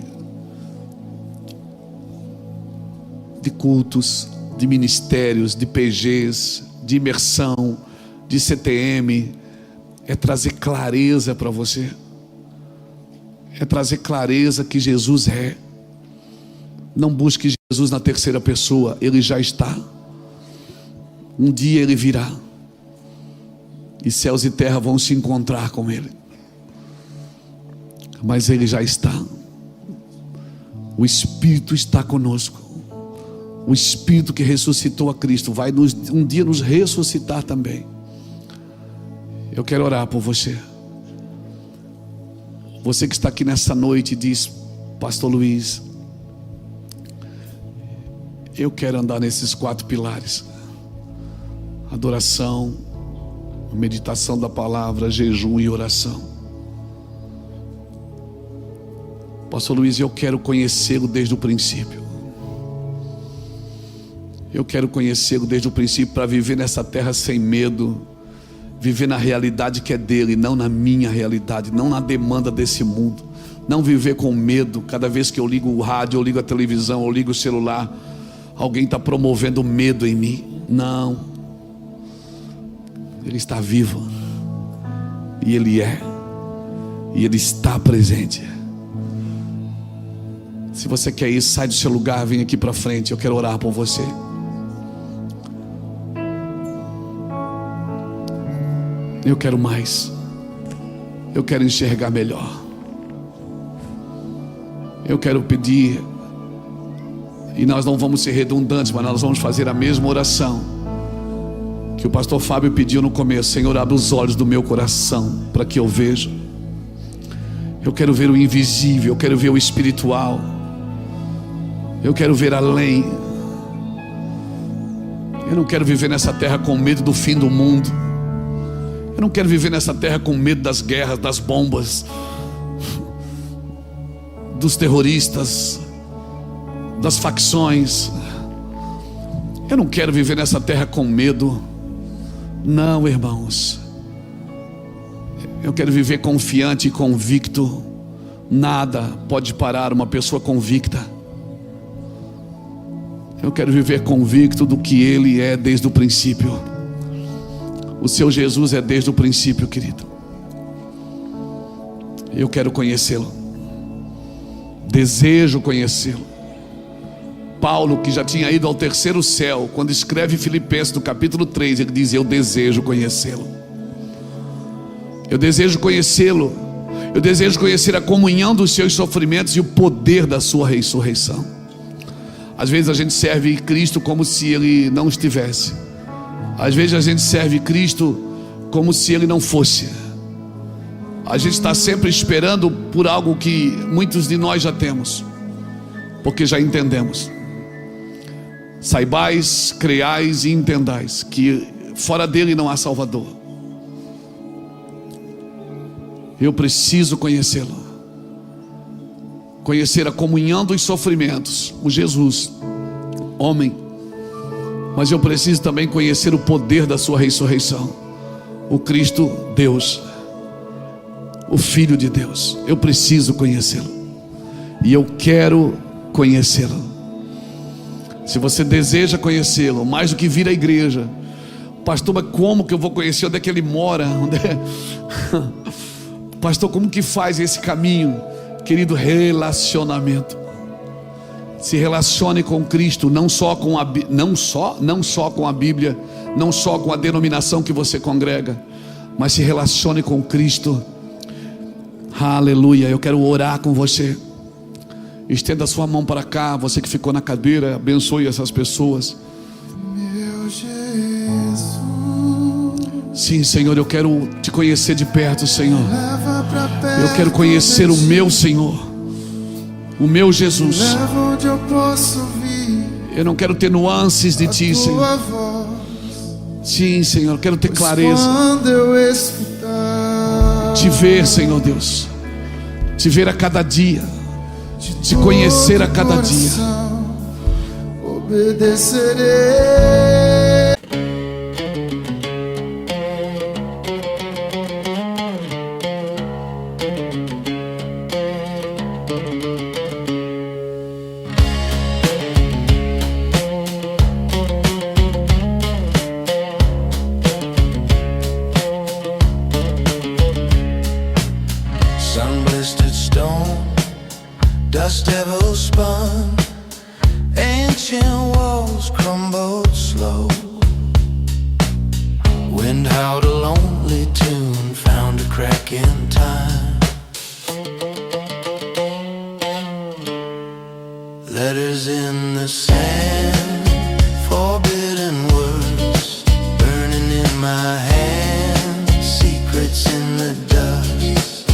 de cultos, de ministérios, de PGs, de imersão, de CTM, é trazer clareza para você. É trazer clareza que Jesus é. Não busque Jesus na terceira pessoa, ele já está. Um dia ele virá, e céus e terra vão se encontrar com ele. Mas ele já está. O Espírito está conosco. O Espírito que ressuscitou a Cristo vai um dia nos ressuscitar também. Eu quero orar por você. Você que está aqui nessa noite e diz, pastor Luiz, eu quero andar nesses 4 pilares: adoração, meditação da palavra, jejum e oração. Pastor Luiz, eu quero conhecê-lo desde o princípio. Eu quero conhecê-lo desde o princípio para viver nessa terra sem medo, viver na realidade que é dele, não na minha realidade, não na demanda desse mundo. Não viver com medo. Cada vez que eu ligo o rádio, eu ligo a televisão, eu ligo o celular, alguém está promovendo medo em mim. Não. Ele está vivo, e Ele é, e Ele está presente. Se você quer isso, sai do seu lugar, vem aqui para frente, eu quero orar por você. Eu quero mais, eu quero enxergar melhor, eu quero pedir, e nós não vamos ser redundantes, mas nós vamos fazer a mesma oração. que o pastor Fábio pediu no começo: Senhor, abre os olhos do meu coração para que eu veja. Eu quero ver o invisível, eu quero ver o espiritual, eu quero ver além. Eu não quero viver nessa terra com medo do fim do mundo. Eu não quero viver nessa terra com medo das guerras, das bombas, dos terroristas, das facções. Eu não quero viver nessa terra com medo. Não, irmãos. Eu quero viver confiante e convicto. Nada pode parar uma pessoa convicta. Eu quero viver convicto do que Ele é desde o princípio. O seu Jesus é desde o princípio, querido. Eu quero conhecê-lo. Desejo conhecê-lo. Paulo, que já tinha ido ao terceiro céu, quando escreve Filipenses no capítulo 3, ele diz: eu desejo conhecê-lo. Eu desejo conhecê-lo. Eu desejo conhecer a comunhão dos seus sofrimentos e o poder da sua ressurreição. Às vezes a gente serve Cristo como se Ele não estivesse. Às vezes a gente serve Cristo como se Ele não fosse. A gente está sempre esperando por algo que muitos de nós já temos, porque já entendemos. Saibais, creiais e entendais que fora dele não há Salvador. Eu preciso conhecê-lo, conhecer a comunhão dos sofrimentos, o Jesus, homem. Mas eu preciso também conhecer o poder da sua ressurreição, o Cristo Deus, o Filho de Deus. Eu preciso conhecê-lo, e eu quero conhecê-lo. Se você deseja conhecê-lo, mais do que vir à igreja: pastor, mas como que eu vou conhecer? Onde é que ele mora? Onde é? Pastor, como que faz esse caminho? Querido, relacionamento. Se relacione com Cristo, não só com a Bíblia, não só com a denominação que você congrega, mas se relacione com Cristo. Aleluia. Eu quero orar com você. Estenda a sua mão para cá, você que ficou na cadeira, abençoe essas pessoas. Meu Jesus, sim, Senhor, eu quero te conhecer de perto, Senhor. leva pra perto. Eu quero conhecer o meu Senhor, o meu Jesus. Leva onde eu posso ouvir Eu não quero ter nuances de ti, Senhor. tua voz. Sim, Senhor, eu quero ter clareza. Quando eu escutar, Te ver, Senhor Deus. Te ver a cada dia. Te conhecer a cada dia. obedecerei. Sun blistered stone, dust devils spun, ancient walls crumbled slow. Wind howled a lonely tune, found a crack in time. Letters in the sand, forbidden words burning in my hand, secrets in the dust.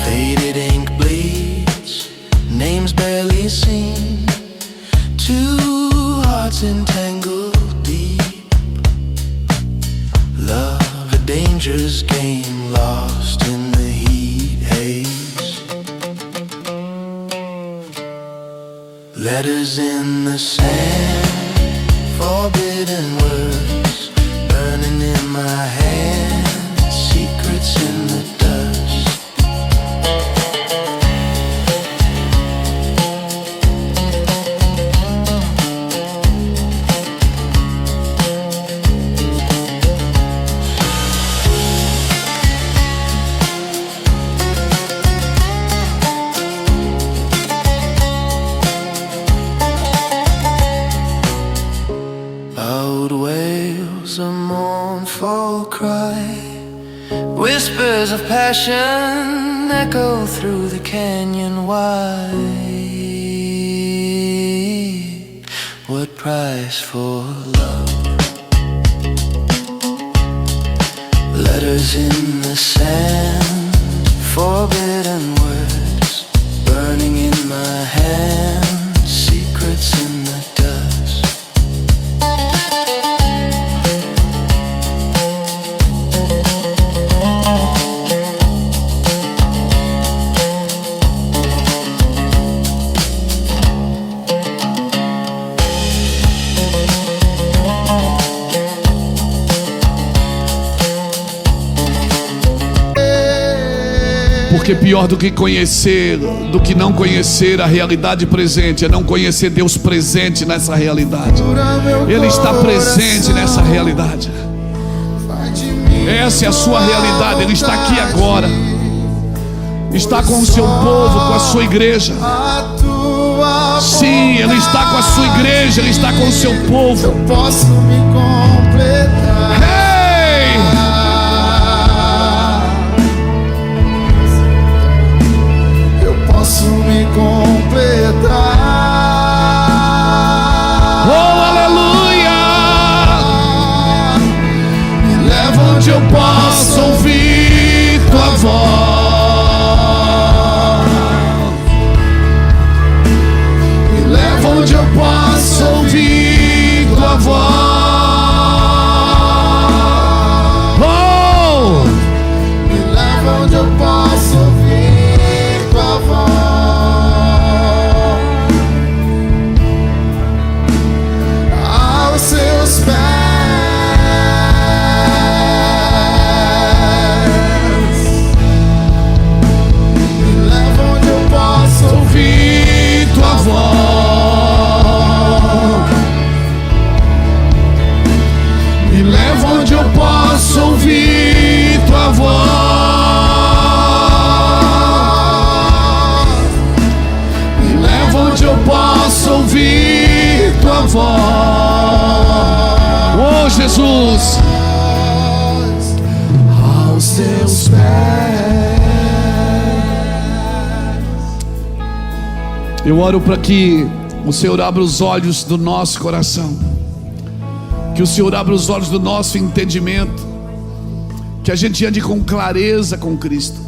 Faded ink bleeds, names barely seen, two hearts entangled deep. Love, a dangerous game, lost in the heat haze. Letters in the sand, forbidden words burning in my hand, secrets in the dust. Loud wails, a mournful cry. Rivers of passion echo through the canyon wide. What price for love? Letters in the sand, forbidden words burning in my hand, secrets in the dust. Porque pior do que conhecer, do que não conhecer a realidade presente, é não conhecer Deus presente nessa realidade. Ele está presente nessa realidade. Essa é a sua realidade. Ele está aqui agora. Está com o seu povo, com a sua igreja. Sim, Ele está com a sua igreja. Ele está com o seu povo. Eu posso me completar. Hey! Eu posso me completar. Oh, aleluia! Me leva onde Eu posso ouvir tua voz. Me leva onde eu posso Ouvir tua voz. Oh! Me leva onde eu posso ouvir tua voz. Aos seus pés. Me leva onde eu posso Ouvir tua voz. Me leva onde eu posso Ouvir tua voz. Me leva Onde eu posso ouvir tua voz. Oh, Jesus. aos seus pés. Eu oro para que o Senhor abra os olhos do nosso coração, que o Senhor abra os olhos do nosso entendimento, que a gente ande com clareza com Cristo,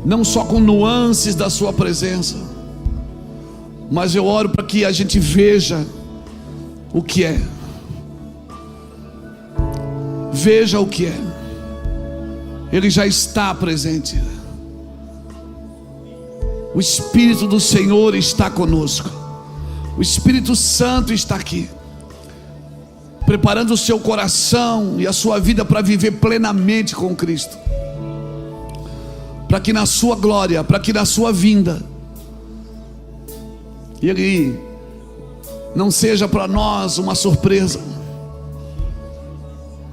não só com nuances da sua presença, mas eu oro para que a gente veja o que é. Veja o que é. Ele já está presente. O Espírito do Senhor está conosco. O Espírito Santo está aqui, preparando o seu coração e a sua vida para viver plenamente com Cristo, para que na sua glória, para que na sua vinda, Ele não seja para nós uma surpresa,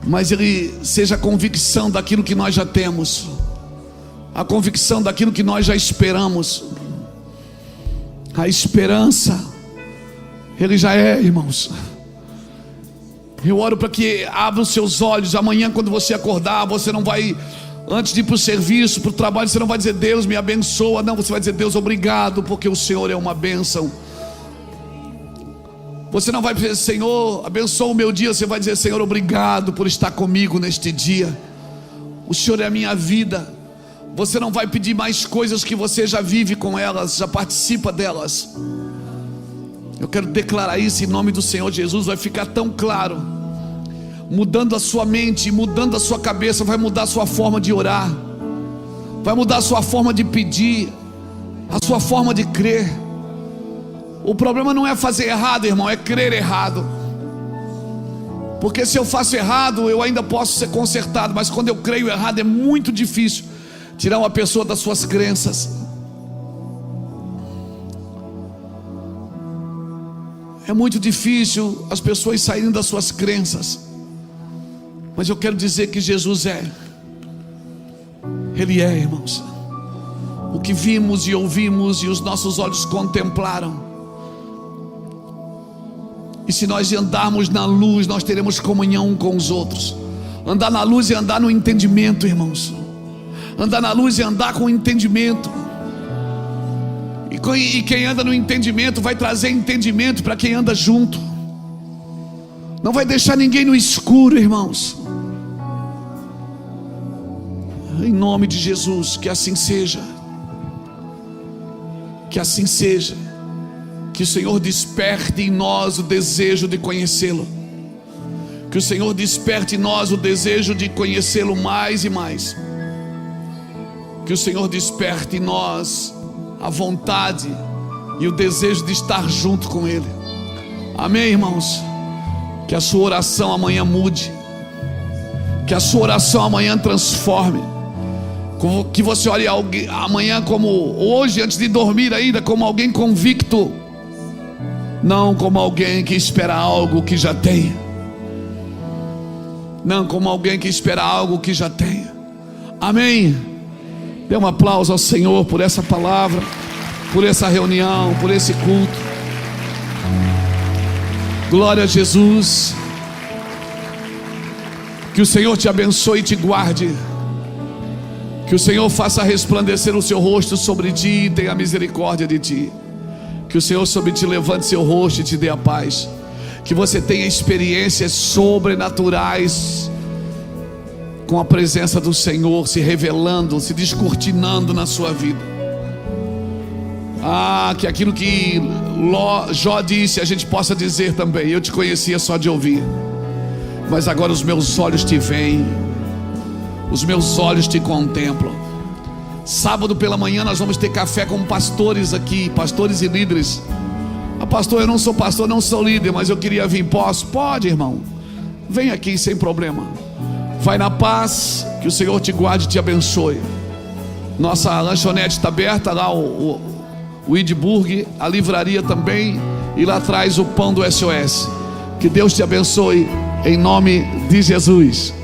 mas Ele seja a convicção daquilo que nós já temos, a convicção daquilo que nós já esperamos. A esperança, Ele já é, irmãos. Eu oro para que abra os seus olhos. Amanhã, quando você acordar, você não vai, antes de ir para o serviço, para o trabalho, você não vai dizer Deus me abençoa. Não, você vai dizer Deus obrigado, porque o Senhor é uma bênção. Você não vai dizer Senhor abençoa o meu dia. Você vai dizer Senhor obrigado por estar comigo neste dia. O Senhor é a minha vida. Você não vai pedir mais coisas que você já vive com elas, já participa delas. Eu quero declarar isso em nome do Senhor Jesus. Vai ficar tão claro, mudando a sua mente, mudando a sua cabeça. Vai mudar a sua forma de orar, vai mudar a sua forma de pedir, a sua forma de crer. O problema não é fazer errado, irmão, é crer errado. Porque se eu faço errado, eu ainda posso ser consertado. Mas quando eu creio errado, é muito difícil tirar uma pessoa das suas crenças. É muito difícil as pessoas saírem das suas crenças. Mas eu quero dizer que Jesus é. Ele é, irmãos. O que vimos e ouvimos e os nossos olhos contemplaram. E se nós andarmos na luz, nós teremos comunhão com os outros. Andar na luz é andar no entendimento, irmãos. Andar na luz é andar com entendimento. E quem anda no entendimento vai trazer entendimento para quem anda junto. Não vai deixar ninguém no escuro, irmãos. Em nome de Jesus, que assim seja. Que assim seja. Que o Senhor desperte em nós o desejo de conhecê-lo. Que o Senhor desperte em nós o desejo de conhecê-lo mais e mais. Que o Senhor desperte em nós a vontade e o desejo de estar junto com Ele. Amém, irmãos? Que a sua oração amanhã mude. Que a sua oração amanhã transforme. Que você olhe amanhã como hoje, antes de dormir ainda, como alguém convicto. Não como alguém que espera algo que já tem. Não como alguém que espera algo que já tem. Amém? Dê um aplauso ao Senhor por essa palavra, por essa reunião, por esse culto. Glória a Jesus. Que o Senhor te abençoe e te guarde. Que o Senhor faça resplandecer o seu rosto sobre ti e tenha misericórdia de ti. Que o Senhor sobre ti levante seu rosto e te dê a paz. Que você tenha experiências sobrenaturais com a presença do Senhor se revelando, se descortinando na sua vida. Que aquilo que Jó disse, a gente possa dizer também: eu te conhecia só de ouvir, mas agora os meus olhos te veem, os meus olhos te contemplam. Sábado pela manhã nós vamos ter café com pastores aqui, pastores e líderes. Pastor, eu não sou pastor, não sou líder, mas eu queria vir. Posso? Pode, irmão. Vem aqui sem problema. Vai na paz, que o Senhor te guarde e te abençoe. Nossa lanchonete está aberta, lá o Edburg, a livraria também, e lá atrás o pão do SOS. Que Deus te abençoe, em nome de Jesus.